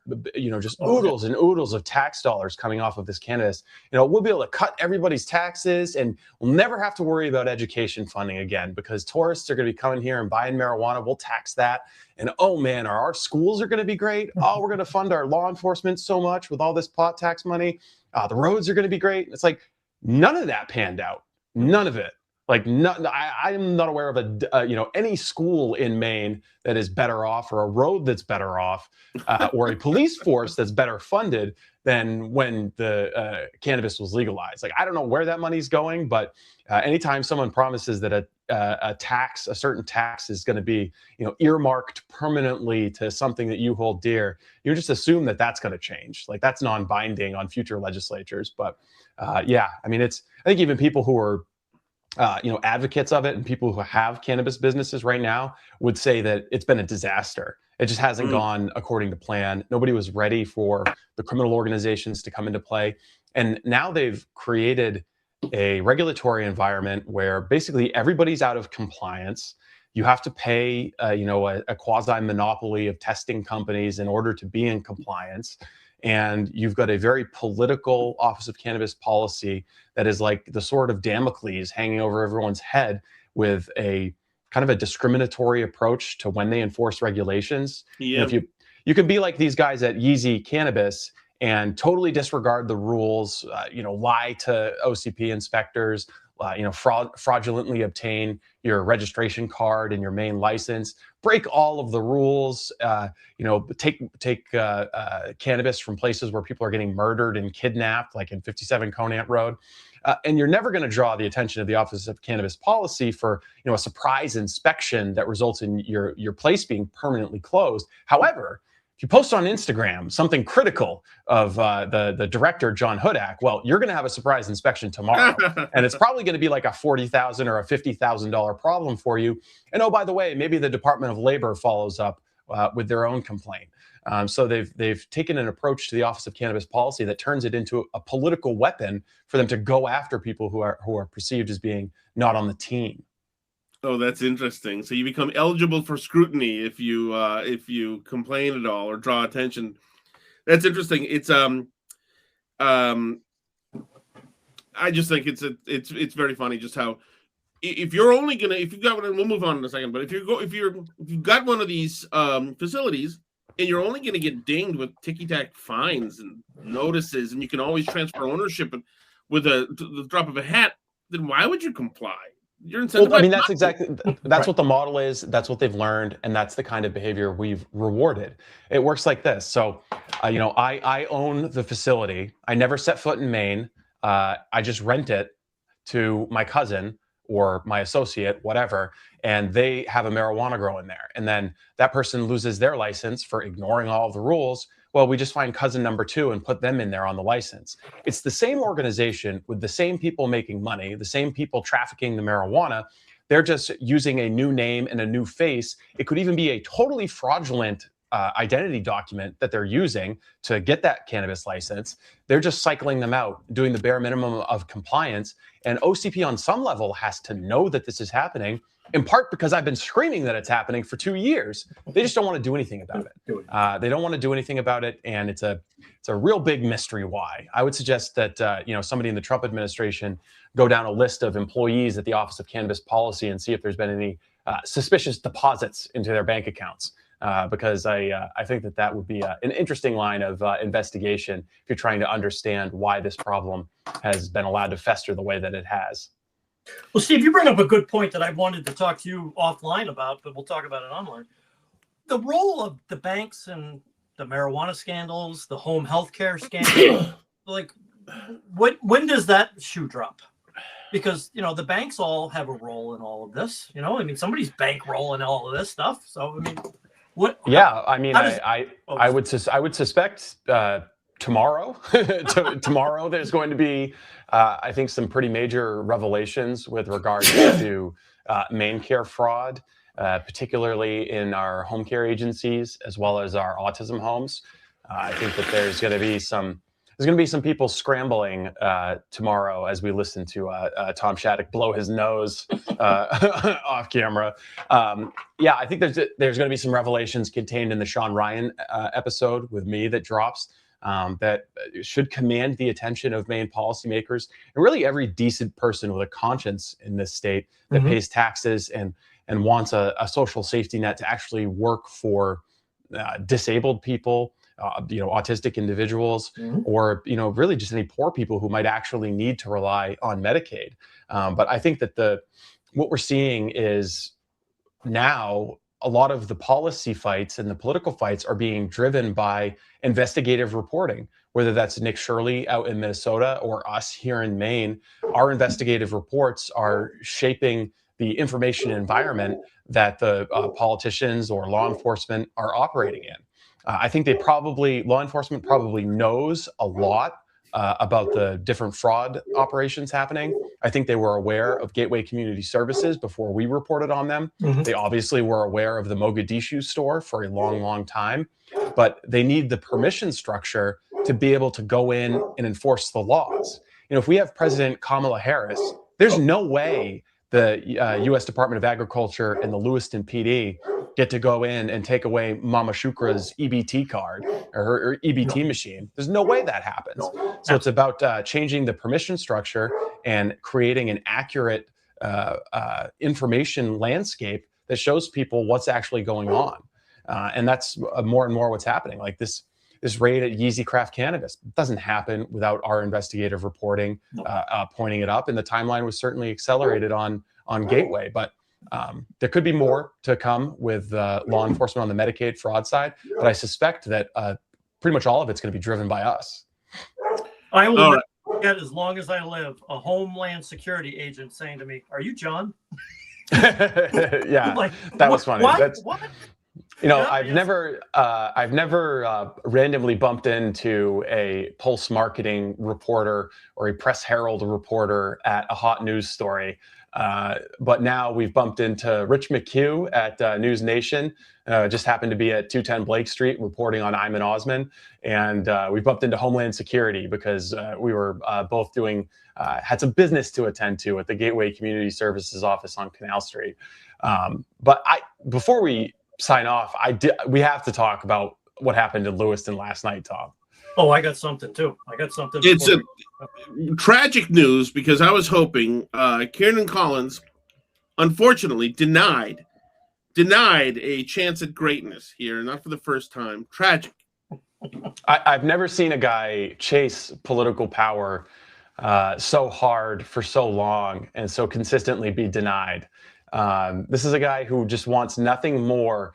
just oodles and oodles of tax dollars coming off of this cannabis. We'll be able to cut everybody's taxes, and we'll never have to worry about education funding again, because tourists are going to be coming here and buying marijuana. We'll tax that. And oh man, our schools are going to be great. Oh, we're going to fund our law enforcement so much with all this pot tax money. The roads are going to be great. It's like none of that panned out. None of it. I am not aware of any school in Maine that is better off, or a road that's better off, or a police force that's better funded than when the cannabis was legalized. I don't know where that money's going, but anytime someone promises that a certain tax is going to be, earmarked permanently to something that you hold dear, you just assume that that's going to change. That's non-binding on future legislatures. But I think even people who are advocates of it and people who have cannabis businesses right now would say that it's been a disaster. It just hasn't gone according to plan. Nobody was ready for the criminal organizations to come into play. And now they've created a regulatory environment where basically everybody's out of compliance. You have to pay, a quasi-monopoly of testing companies in order to be in compliance. And you've got a very political Office of Cannabis policy that is like the sword of Damocles hanging over everyone's head, with a kind of a discriminatory approach to when they enforce regulations. Yeah. If you can be like these guys at Yeezy Cannabis and totally disregard the rules, lie to OCP inspectors, fraudulently obtain your registration card and your Maine license, break all of the rules, take cannabis from places where people are getting murdered and kidnapped, like in 57 Conant Road. And you're never going to draw the attention of the Office of Cannabis Policy for, a surprise inspection that results in your place being permanently closed. However, if you post on Instagram something critical of the director, John Hudak, well, you're going to have a surprise inspection tomorrow. And it's probably going to be like a $40,000 or a $50,000 problem for you. And oh, by the way, maybe the Department of Labor follows up with their own complaint. So they've taken an approach to the Office of Cannabis Policy that turns it into a political weapon for them to go after people who are perceived as being not on the team. Oh, that's interesting. So you become eligible for scrutiny if you complain at all or draw attention. That's interesting. It's I just think it's very funny just how if you've got one, we'll move on in a second. But if you've got one of these facilities and you're only going to get dinged with ticky-tack fines and notices, and you can always transfer ownership with the drop of a hat, then why would you comply? You're incentivized. Well, I mean, that's what the model is. That's what they've learned, and that's the kind of behavior we've rewarded. It works like this. So, I own the facility. I never set foot in Maine. I just rent it to my cousin or my associate, whatever, and they have a marijuana grow in there. And then that person loses their license for ignoring all of the rules. Well, we just find cousin number 2 and put them in there on the license. It's the same organization with the same people making money, the same people trafficking the marijuana. They're just using a new name and a new face. It could even be a totally fraudulent identity document that they're using to get that cannabis license. They're just cycling them out, doing the bare minimum of compliance. And OCP on some level has to know that this is happening, in part because I've been screaming that it's happening for 2 years. They just don't want to do anything about it. They don't want to do anything about it, and it's a real big mystery why. I would suggest that somebody in the Trump administration go down a list of employees at the Office of Cannabis Policy and see if there's been any suspicious deposits into their bank accounts. Because I think that would be an interesting line of investigation if you're trying to understand why this problem has been allowed to fester the way that it has. Well, Steve, you bring up a good point that I wanted to talk to you offline about, but we'll talk about it online. The role of the banks and the marijuana scandals, the home health care scandal, like when does that shoe drop? Because, the banks all have a role in all of this. Somebody's bankrolling all of this stuff. So, what? Yeah, I would suspect tomorrow. Tomorrow, there's going to be, I think, some pretty major revelations with regards to Maine care fraud, particularly in our home care agencies as well as our autism homes. I think that there's going to be some people scrambling tomorrow as we listen to Tom Shattuck blow his nose off camera. I think there's going to be some revelations contained in the Sean Ryan episode with me that drops that should command the attention of Maine policymakers and really every decent person with a conscience in this state that pays taxes and wants a social safety net to actually work for disabled people, autistic individuals, or, really just any poor people who might actually need to rely on Medicaid. But I think that what we're seeing is now a lot of the policy fights and the political fights are being driven by investigative reporting, whether that's Nick Shirley out in Minnesota or us here in Maine. Our investigative reports are shaping the information environment that the politicians or law enforcement are operating in. I think law enforcement probably knows a lot about the different fraud operations happening. I think they were aware of Gateway Community Services before we reported on them. Mhm. They obviously were aware of the Mogadishu store for a long, long time, but they need the permission structure to be able to go in and enforce the laws. You know, if we have President Kamala Harris, there's no way the U.S. Department of Agriculture and the Lewiston PD get to go in and take away Mama Shukra's EBT card or her EBT machine. There's no way that happens. So it's about changing the permission structure and creating an accurate information landscape that shows people what's actually going on. And that's more and more what's happening. Like this raid at Yeezy Craft Cannabis doesn't happen without our investigative reporting, pointing it up. And the timeline was certainly accelerated on Gateway. But there could be more to come with law enforcement on the Medicaid fraud side. But I suspect that pretty much all of it's going to be driven by us. I will never forget, as long as I live, a Homeland Security agent saying to me, "Are you John?" Yeah, like, that was funny. What? You know, Yeah, I've never randomly bumped into a Pulse marketing reporter or a Press Herald reporter at a hot news story. But now we've bumped into Rich McHugh at News Nation. Just happened to be at 210 Blake Street reporting on Ayman Osman. And we bumped into Homeland Security because we were both had some business to attend to at the Gateway Community Services office on Canal Street. But before we sign off, we have to talk about what happened in Lewiston last night, Tom. Oh, I got something too. It's tragic news because I was hoping Kiernan Collins, unfortunately, denied a chance at greatness here, not for the first time. Tragic. I've never seen a guy chase political power so hard for so long and so consistently be denied. This is a guy who just wants nothing more.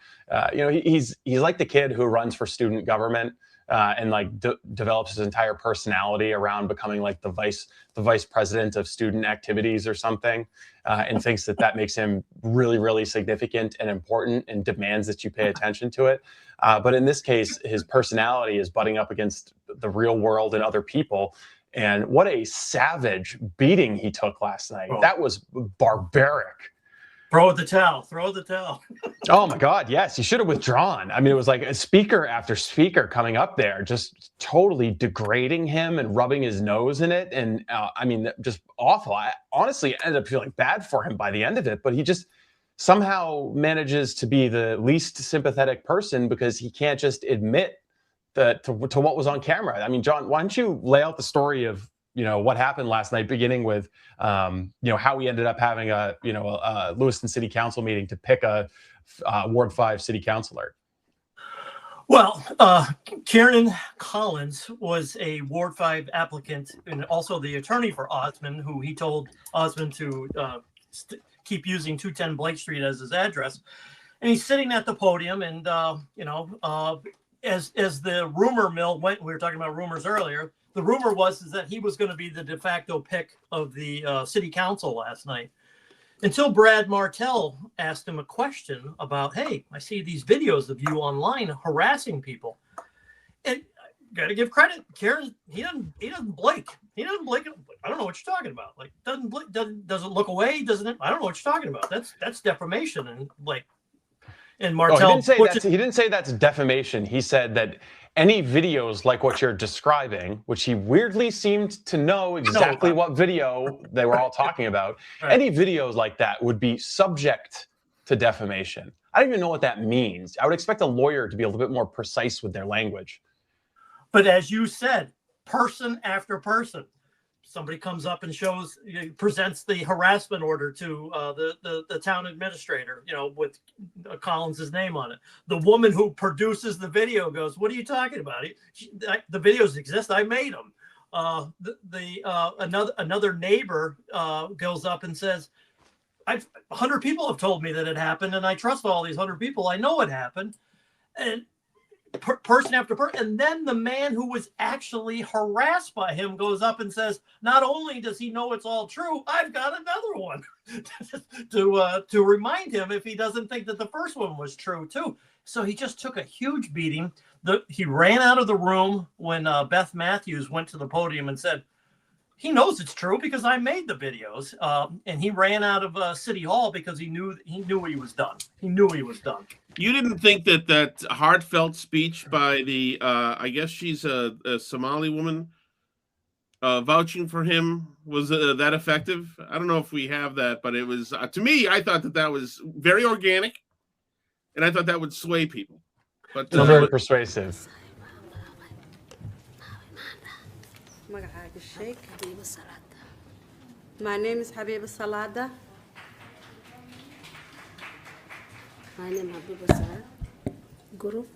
He's like the kid who runs for student government and like develops his entire personality around becoming like the vice president of student activities or something, and thinks that makes him really, really significant and important and demands that you pay attention to it. But in this case, his personality is butting up against the real world and other people. And what a savage beating he took last night. Oh. That was barbaric. Throw the towel. Oh my God, yes. He should have withdrawn. I mean, it was like a speaker after speaker coming up there, just totally degrading him and rubbing his nose in it. And I mean, just awful. I honestly ended up feeling bad for him by the end of it, but he just somehow manages to be the least sympathetic person because he can't just admit to what was on camera. I mean, John, why don't you lay out the story of what happened last night, beginning with, how we ended up having a Lewiston City Council meeting to pick a Ward 5 city councilor. Well, Kiernan Collins was a Ward 5 applicant and also the attorney for Osman, who he told Osman to keep using 210 Blake Street as his address. And he's sitting at the podium and, as the rumor mill went, we were talking about rumors earlier, the rumor was that he was going to be the de facto pick of the city council last night, until Brad Martell asked him a question about, "Hey, I see these videos of you online harassing people." And got to give credit, Kieran. He doesn't blink. I don't know what you're talking about. Like, doesn't blink, doesn't look away. Doesn't it? I don't know what you're talking about. That's defamation. And like, and Martell, he didn't say that's defamation. He said that any videos like what you're describing, which he weirdly seemed to know exactly what video they were all talking about, right. Any videos like that would be subject to defamation. I don't even know what that means. I would expect a lawyer to be a little bit more precise with their language. But as you said, person after person, somebody comes up and presents the harassment order to the town administrator, with Collins's name on it. The woman who produces the video goes, "What are you talking about? The videos exist. I made them." Another neighbor goes up and says, 100 people have told me that it happened, and I trust all these 100 people. I know it happened. And person after person, and then the man who was actually harassed by him goes up and says, not only does he know it's all true, I've got another one to remind him if he doesn't think that the first one was true too. So he just took a huge beating. He ran out of the room when Beth Matthews went to the podium and said, he knows it's true because I made the videos. And he ran out of City Hall because he knew he was done. He knew he was done. You didn't think that heartfelt speech by the, I guess she's a Somali woman, vouching for him was that effective? I don't know if we have that, but it was, to me, I thought that was very organic, and I thought that would sway people. But very persuasive. My name is Habiba Salada. My name is Habiba Salada. Group.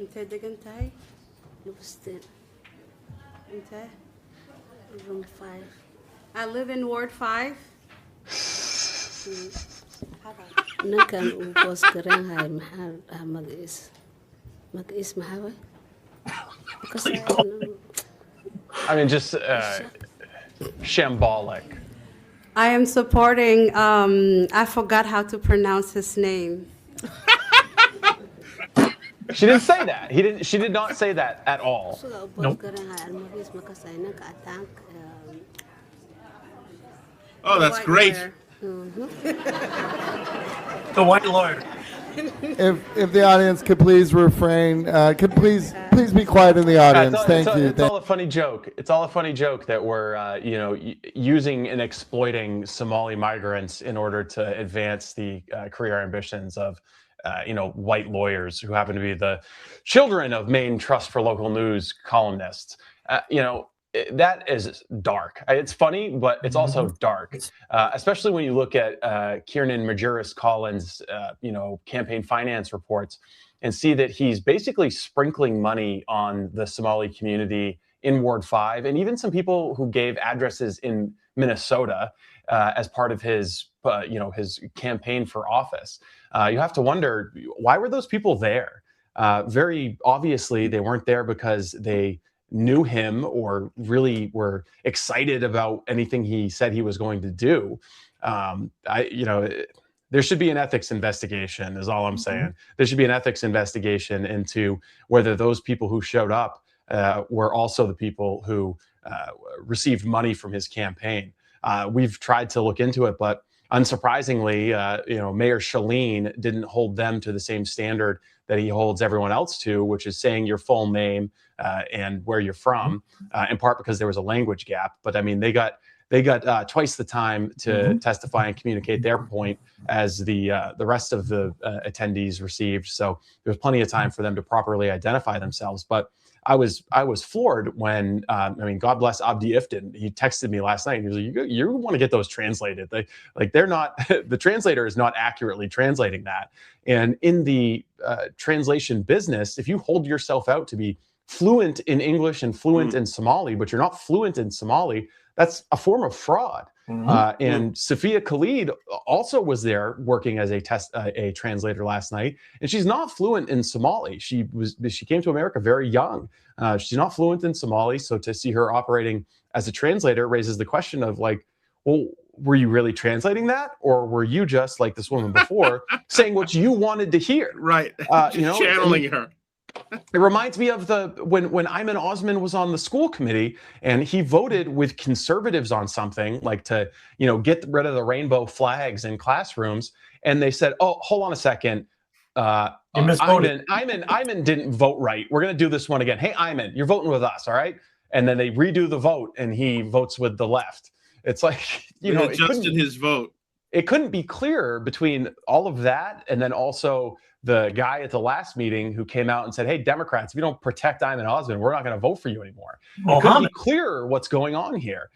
انت دقن تاي Lewiston. انت room 5. I live in Ward 5. Nakan ubos garan hay mahal magis mahawa. I mean, just shambolic. I am supporting. I forgot how to pronounce his name. She didn't say that. He didn't. She did not say that at all. Nope. oh, that's great. The white lawyer. If the audience could please refrain, could please be quiet in the audience. Thank you. It's all a funny joke. It's all a funny joke that we're using and exploiting Somali migrants in order to advance the career ambitions of white lawyers who happen to be the children of Maine Trust for Local News columnists. That is dark. It's funny, but it's also dark, especially when you look at Kiernan Majerus Collins, campaign finance reports and see that he's basically sprinkling money on the Somali community in Ward 5 and even some people who gave addresses in Minnesota as part of his, his campaign for office. You have to wonder, why were those people there? Very obviously, they weren't there because they knew him or really were excited about anything he said he was going to do. There should be an ethics investigation is all I'm saying. There should be an ethics investigation into whether those people who showed up were also the people who received money from his campaign. We've tried to look into it, but unsurprisingly, Mayor Shaleen didn't hold them to the same standard that he holds everyone else to, which is saying your full name and where you're from, in part because there was a language gap. But I mean, they got twice the time to testify and communicate their point as the rest of the attendees received. So there was plenty of time for them to properly identify themselves. But I was floored when God bless Abdi Iftin. He texted me last night. He was like, "You want to get those translated? They're not. The translator is not accurately translating that. And in the translation business, if you hold yourself out to be fluent in English and fluent in Somali, but you're not fluent in Somali, that's a form of fraud." And Sophia Khalid also was there working as a translator last night, and she's not fluent in Somali. She came to America very young. She's not fluent in Somali, so to see her operating as a translator raises the question of well, were you really translating that, or were you just like this woman before saying what you wanted to hear? Right, channeling her. It reminds me of when Ayman Osman was on the school committee and he voted with conservatives on something like to get rid of the rainbow flags in classrooms, and they said, "Oh, hold on a second, Ayman didn't vote right. We're going to do this one again. Hey, Ayman, you're voting with us, all right?" And then they redo the vote and he votes with the left. It's like He adjusted his vote. It couldn't be clearer between all of that and then also the guy at the last meeting who came out and said, "Hey, Democrats, if you don't protect Ayman Osman, we're not going to vote for you anymore." It couldn't be clearer what's going on here.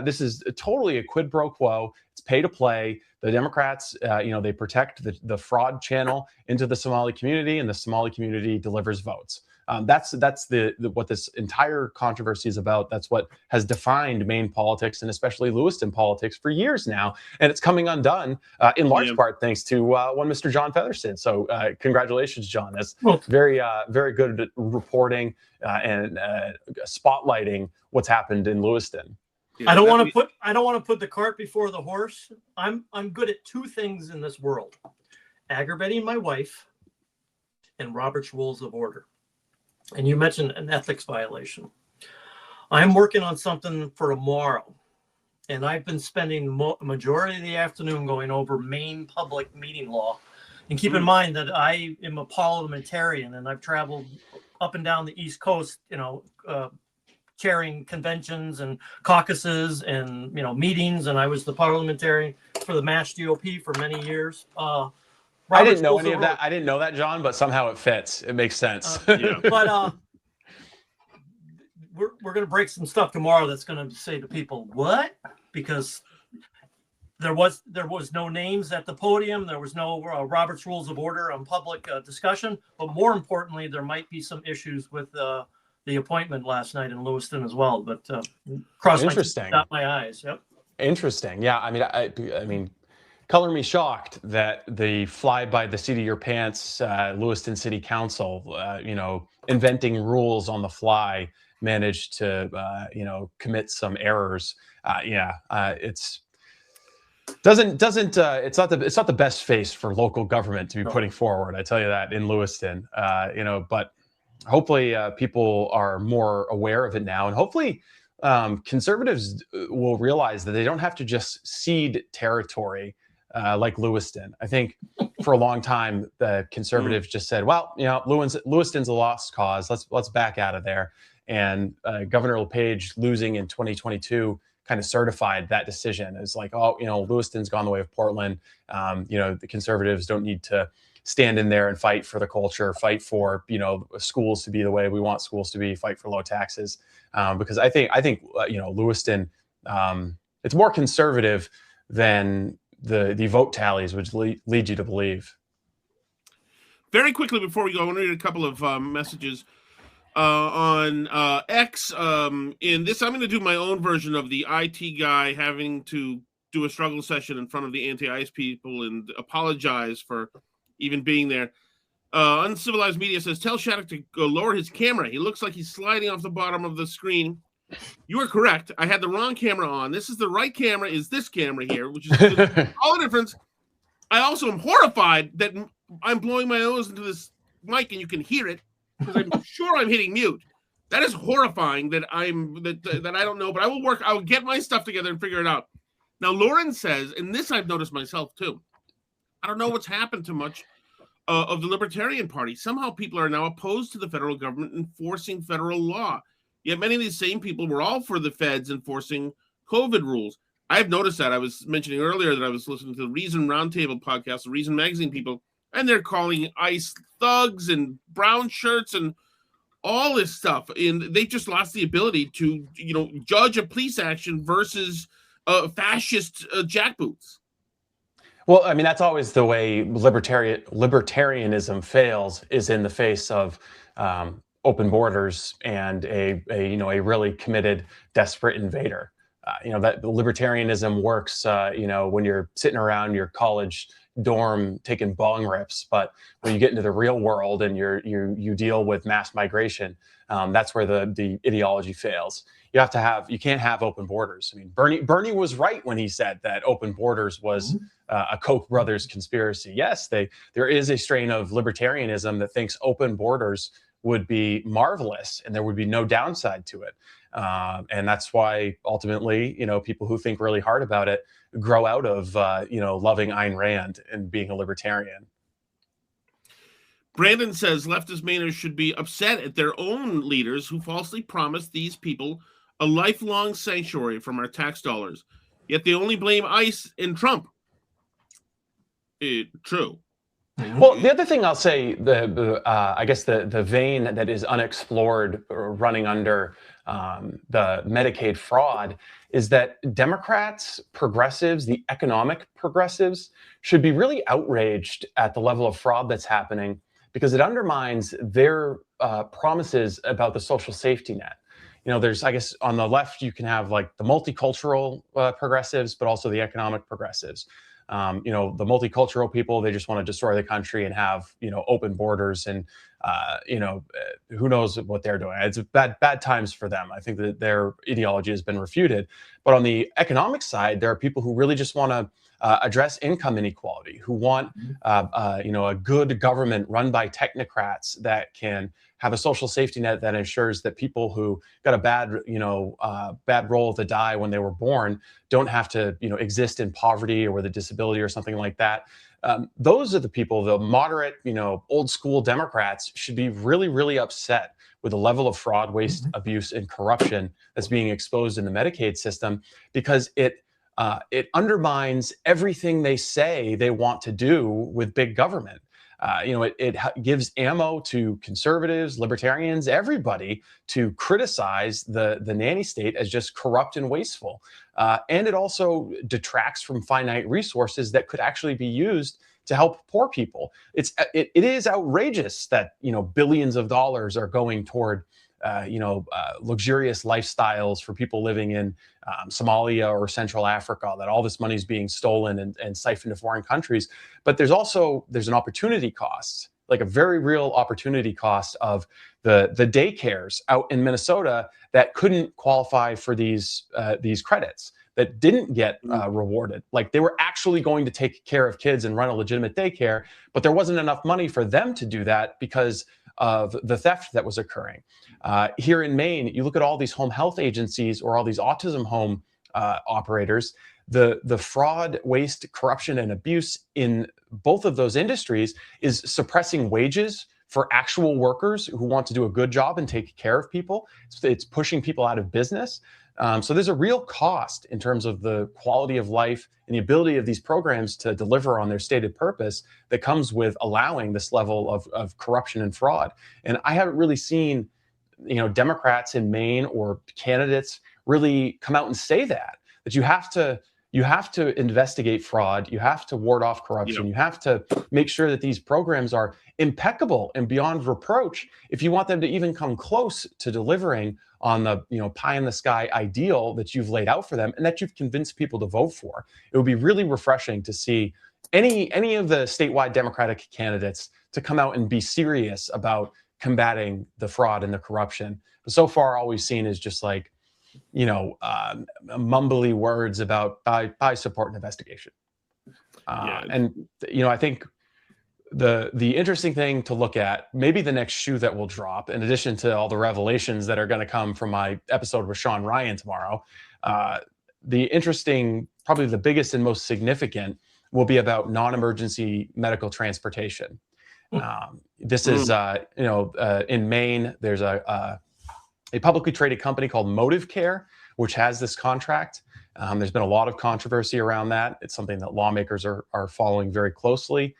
This is totally a quid pro quo. It's pay to play. The Democrats, they protect the fraud channel into the Somali community, and the Somali community delivers votes. That's what this entire controversy is about. That's what has defined Maine politics and especially Lewiston politics for years now. And it's coming undone in large part thanks to one Mr. John Featherston. So congratulations, John. That's very, very good at reporting and spotlighting what's happened in Lewiston. I don't want to put the cart before the horse. I'm good at two things in this world: aggravating my wife and Robert's Rules of Order. And you mentioned an ethics violation. I'm working on something for tomorrow, and I've been spending majority of the afternoon going over Maine public meeting law. And keep in mind that I am a parliamentarian, and I've traveled up and down the East Coast, chairing conventions and caucuses and meetings. And I was the parliamentarian for the Mass GOP for many years. I didn't know any of that. I didn't know that, John, but somehow it fits. It makes sense. But we're going to break some stuff tomorrow that's going to say to people, what? Because there was no names at the podium. There was no Robert's Rules of Order on public discussion. But more importantly, there might be some issues with the appointment last night in Lewiston as well. But dot my eyes. Yep. Interesting. Yeah. I mean, color me shocked that the fly by the seat of your pants Lewiston City Council, inventing rules on the fly, managed to commit some errors. It's not the best face for local government to be putting forward. I tell you that in Lewiston, but hopefully people are more aware of it now, and hopefully conservatives will realize that they don't have to just cede territory like Lewiston. I think for a long time the conservatives just said, well, Lewiston's a lost cause. Let's back out of there. And Governor LePage losing in 2022 kind of certified that decision. It's like, Lewiston's gone the way of Portland. The conservatives don't need to stand in there and fight for the culture, fight for, schools to be the way we want schools to be, fight for low taxes. Because I think Lewiston, it's more conservative than the vote tallies, which lead you to believe. Very quickly before we go, I want to read a couple of messages on X. In this, I'm going to do my own version of the IT guy having to do a struggle session in front of the anti-ICE people and apologize for even being there. Uncivilized Media says, tell Shattuck to go lower his camera. He looks like he's sliding off the bottom of the screen. You are correct. I had the wrong camera on. This is the right camera, is this camera here, which is all the difference. I also am horrified that I'm blowing my nose into this mic and you can hear it, because I'm sure I'm hitting mute. That is horrifying that I don't know, but I will get my stuff together and figure it out. Now, Lauren says, and this I've noticed myself too, I don't know what's happened to much of the Libertarian Party. Somehow people are now opposed to the federal government enforcing federal law. Yet many of these same people were all for the feds enforcing COVID rules. I've noticed that. I was mentioning earlier that I was listening to the Reason Roundtable podcast, the Reason Magazine people, and they're calling ICE thugs and brown shirts and all this stuff. And they just lost the ability to, judge a police action versus fascist jackboots. Well, I mean, that's always the way libertarianism fails, is in the face of open borders and a really committed, desperate invader. That libertarianism works, when you're sitting around your college dorm taking bong rips, but when you get into the real world and you deal with mass migration, that's where the ideology fails. You can't have open borders. I mean, Bernie was right when he said that open borders was a Koch brothers conspiracy. Yes, there is a strain of libertarianism that thinks open borders would be marvelous and there would be no downside to it. And that's why ultimately, people who think really hard about it grow out of, loving Ayn Rand and being a libertarian. Brandon says leftist Mainers should be upset at their own leaders who falsely promised these people a lifelong sanctuary from our tax dollars. Yet they only blame ICE and Trump. True. Well, the other thing I'll say, I guess the vein that is unexplored running under the Medicaid fraud is that Democrats, progressives, the economic progressives should be really outraged at the level of fraud that's happening, because it undermines their promises about the social safety net. There's, I guess, on the left, you can have like the multicultural progressives, but also the economic progressives. The multicultural people, they just want to destroy the country and have, open borders and, who knows what they're doing. It's bad times for them. I think that their ideology has been refuted. But on the economic side, there are people who really just want to address income inequality, who want a good government run by technocrats that can have a social safety net that ensures that people who got a bad roll of the die when they were born don't have to exist in poverty or with a disability or something like that. Those are the people, the moderate, old school Democrats should be really, really upset with the level of fraud, waste, abuse, and corruption that's being exposed in the Medicaid system, because it undermines everything they say they want to do with big government. It gives ammo to conservatives, libertarians, everybody to criticize the nanny state as just corrupt and wasteful. And it also detracts from finite resources that could actually be used to help poor people. It is outrageous that billions of dollars are going toward luxurious lifestyles for people living in Somalia or Central Africa, that all this money is being stolen and siphoned to foreign countries. But there's an opportunity cost, like a very real opportunity cost of the daycares out in Minnesota that couldn't qualify for these credits, that didn't get rewarded. Like, they were actually going to take care of kids and run a legitimate daycare, but there wasn't enough money for them to do that because of the theft that was occurring. Here in Maine, you look at all these home health agencies or all these autism home operators, the fraud, waste, corruption, and abuse in both of those industries is suppressing wages for actual workers who want to do a good job and take care of people. It's pushing people out of business. So there's a real cost in terms of the quality of life and the ability of these programs to deliver on their stated purpose that comes with allowing this level of corruption and fraud. And I haven't really seen, Democrats in Maine or candidates really come out and say that you have to investigate fraud, you have to ward off corruption, you have to make sure that these programs are impeccable and beyond reproach if you want them to even come close to delivering on the pie in the sky ideal that you've laid out for them and that you've convinced people to vote for. It would be really refreshing to see any of the statewide Democratic candidates to come out and be serious about combating the fraud and the corruption. But so far, all we've seen is just like, mumbly words about I support an investigation. And I think the interesting thing to look at, maybe the next shoe that will drop, in addition to all the revelations that are going to come from my episode with Sean Ryan tomorrow, the interesting, probably the biggest and most significant, will be about non-emergency medical transportation. This is, in Maine, there's a publicly traded company called Motive Care, which has this contract. There's been a lot of controversy around that. It's something that lawmakers are following very closely.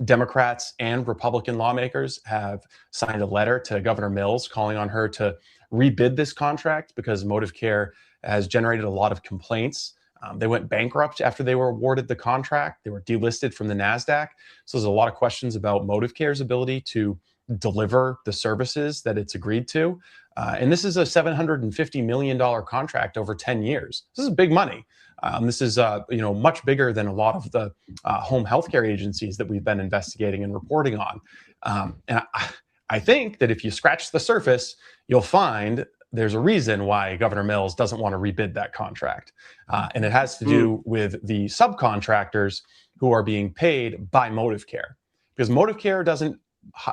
Democrats and Republican lawmakers have signed a letter to Governor Mills calling on her to rebid this contract because Motive Care has generated a lot of complaints. They went bankrupt after they were awarded the contract. They were delisted from the NASDAQ. So there's a lot of questions about Motive Care's ability to deliver the services that it's agreed to. And this is a $750 million contract over 10 years. This is big money. This is much bigger than a lot of the home healthcare agencies that we've been investigating and reporting on. And I think that if you scratch the surface, you'll find there's a reason why Governor Mills doesn't want to rebid that contract. And it has to do with the subcontractors who are being paid by Motive Care. Because Motive Care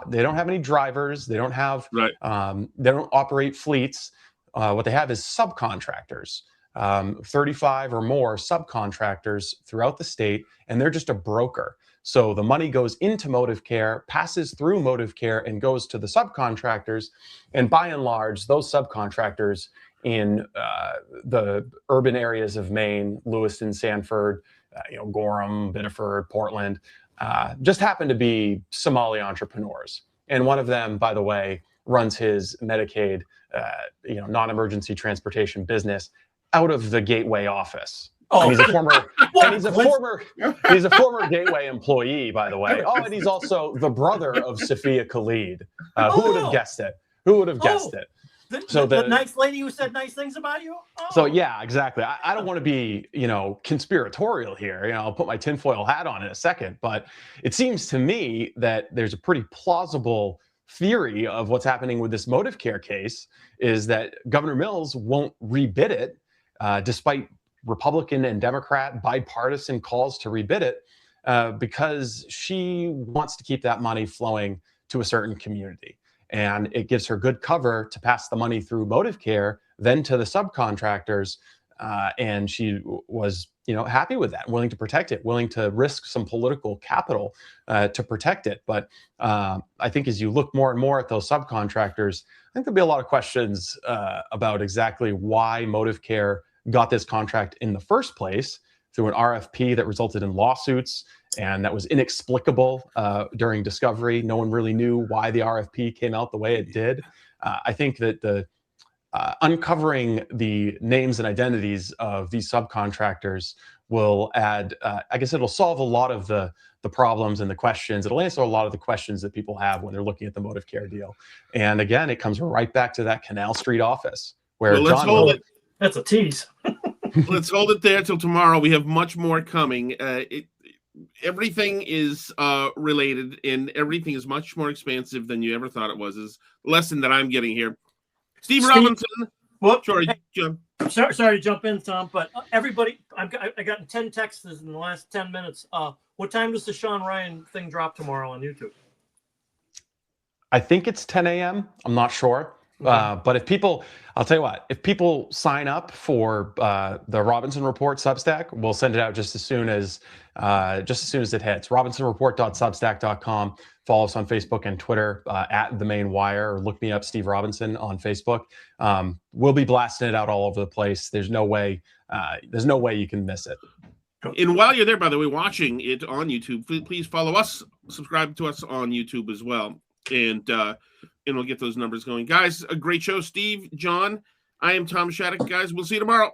they don't have any drivers. They don't have, they don't operate fleets. What they have is subcontractors, 35 or more subcontractors throughout the state, and they're just a broker. So the money goes into Motive Care, passes through Motive Care, and goes to the subcontractors. And by and large, those subcontractors in the urban areas of Maine, Lewiston, Sanford, Gorham, Biddeford, Portland, just happen to be Somali entrepreneurs. And one of them, by the way, runs his Medicaid, non-emergency transportation business out of the Gateway office. Oh, and he's a former Gateway employee, by the way. Oh, and he's also the brother of Sophia Khalid. Who would have guessed it? Who would have guessed it? The nice lady who said nice things about you? Oh. So yeah, exactly. I don't want to be, conspiratorial here. I'll put my tinfoil hat on in a second, but it seems to me that there's a pretty plausible theory of what's happening with this Motive Care case is that Governor Mills won't rebid it, despite Republican and Democrat bipartisan calls to rebid it because she wants to keep that money flowing to a certain community. And it gives her good cover to pass the money through motive care, then to the subcontractors. And she was, happy with that, willing to protect it, willing to risk some political capital to protect it. But I think as you look more and more at those subcontractors, I think there'll be a lot of questions about exactly why motive care got this contract in the first place through an RFP that resulted in lawsuits and that was inexplicable during discovery. No one really knew why the RFP came out the way it did. I think that the uncovering the names and identities of these subcontractors will add, I guess it'll solve a lot of the problems and the questions. It'll answer a lot of the questions that people have when they're looking at the motive care deal. And again, it comes right back to that Canal Street office where let's John hold it. That's a tease. Let's hold it there till tomorrow. We have much more coming. Everything is related, and everything is much more expansive than you ever thought it was. Is the lesson that I'm getting here. Steve Robinson. Whoop. Sorry, John. Sorry to jump in, Tom, but everybody, I got 10 texts in the last 10 minutes. What time does the Sean Ryan thing drop tomorrow on YouTube? I think it's 10 a.m. I'm not sure. Okay. But I'll tell you what, if people sign up for the Robinson Report Substack, we'll send it out just as soon as it hits. RobinsonReport.substack.com. Follow us on Facebook and Twitter at The Maine Wire, or look me up, Steve Robinson, on Facebook. We'll be blasting it out all over the place. There's no way you can miss it. And while you're there, by the way, watching it on YouTube, please follow us, subscribe to us on YouTube as well, and we'll get those numbers going. Guys, a great show. Steve, John, I am Tom Shattuck. Guys, we'll see you tomorrow.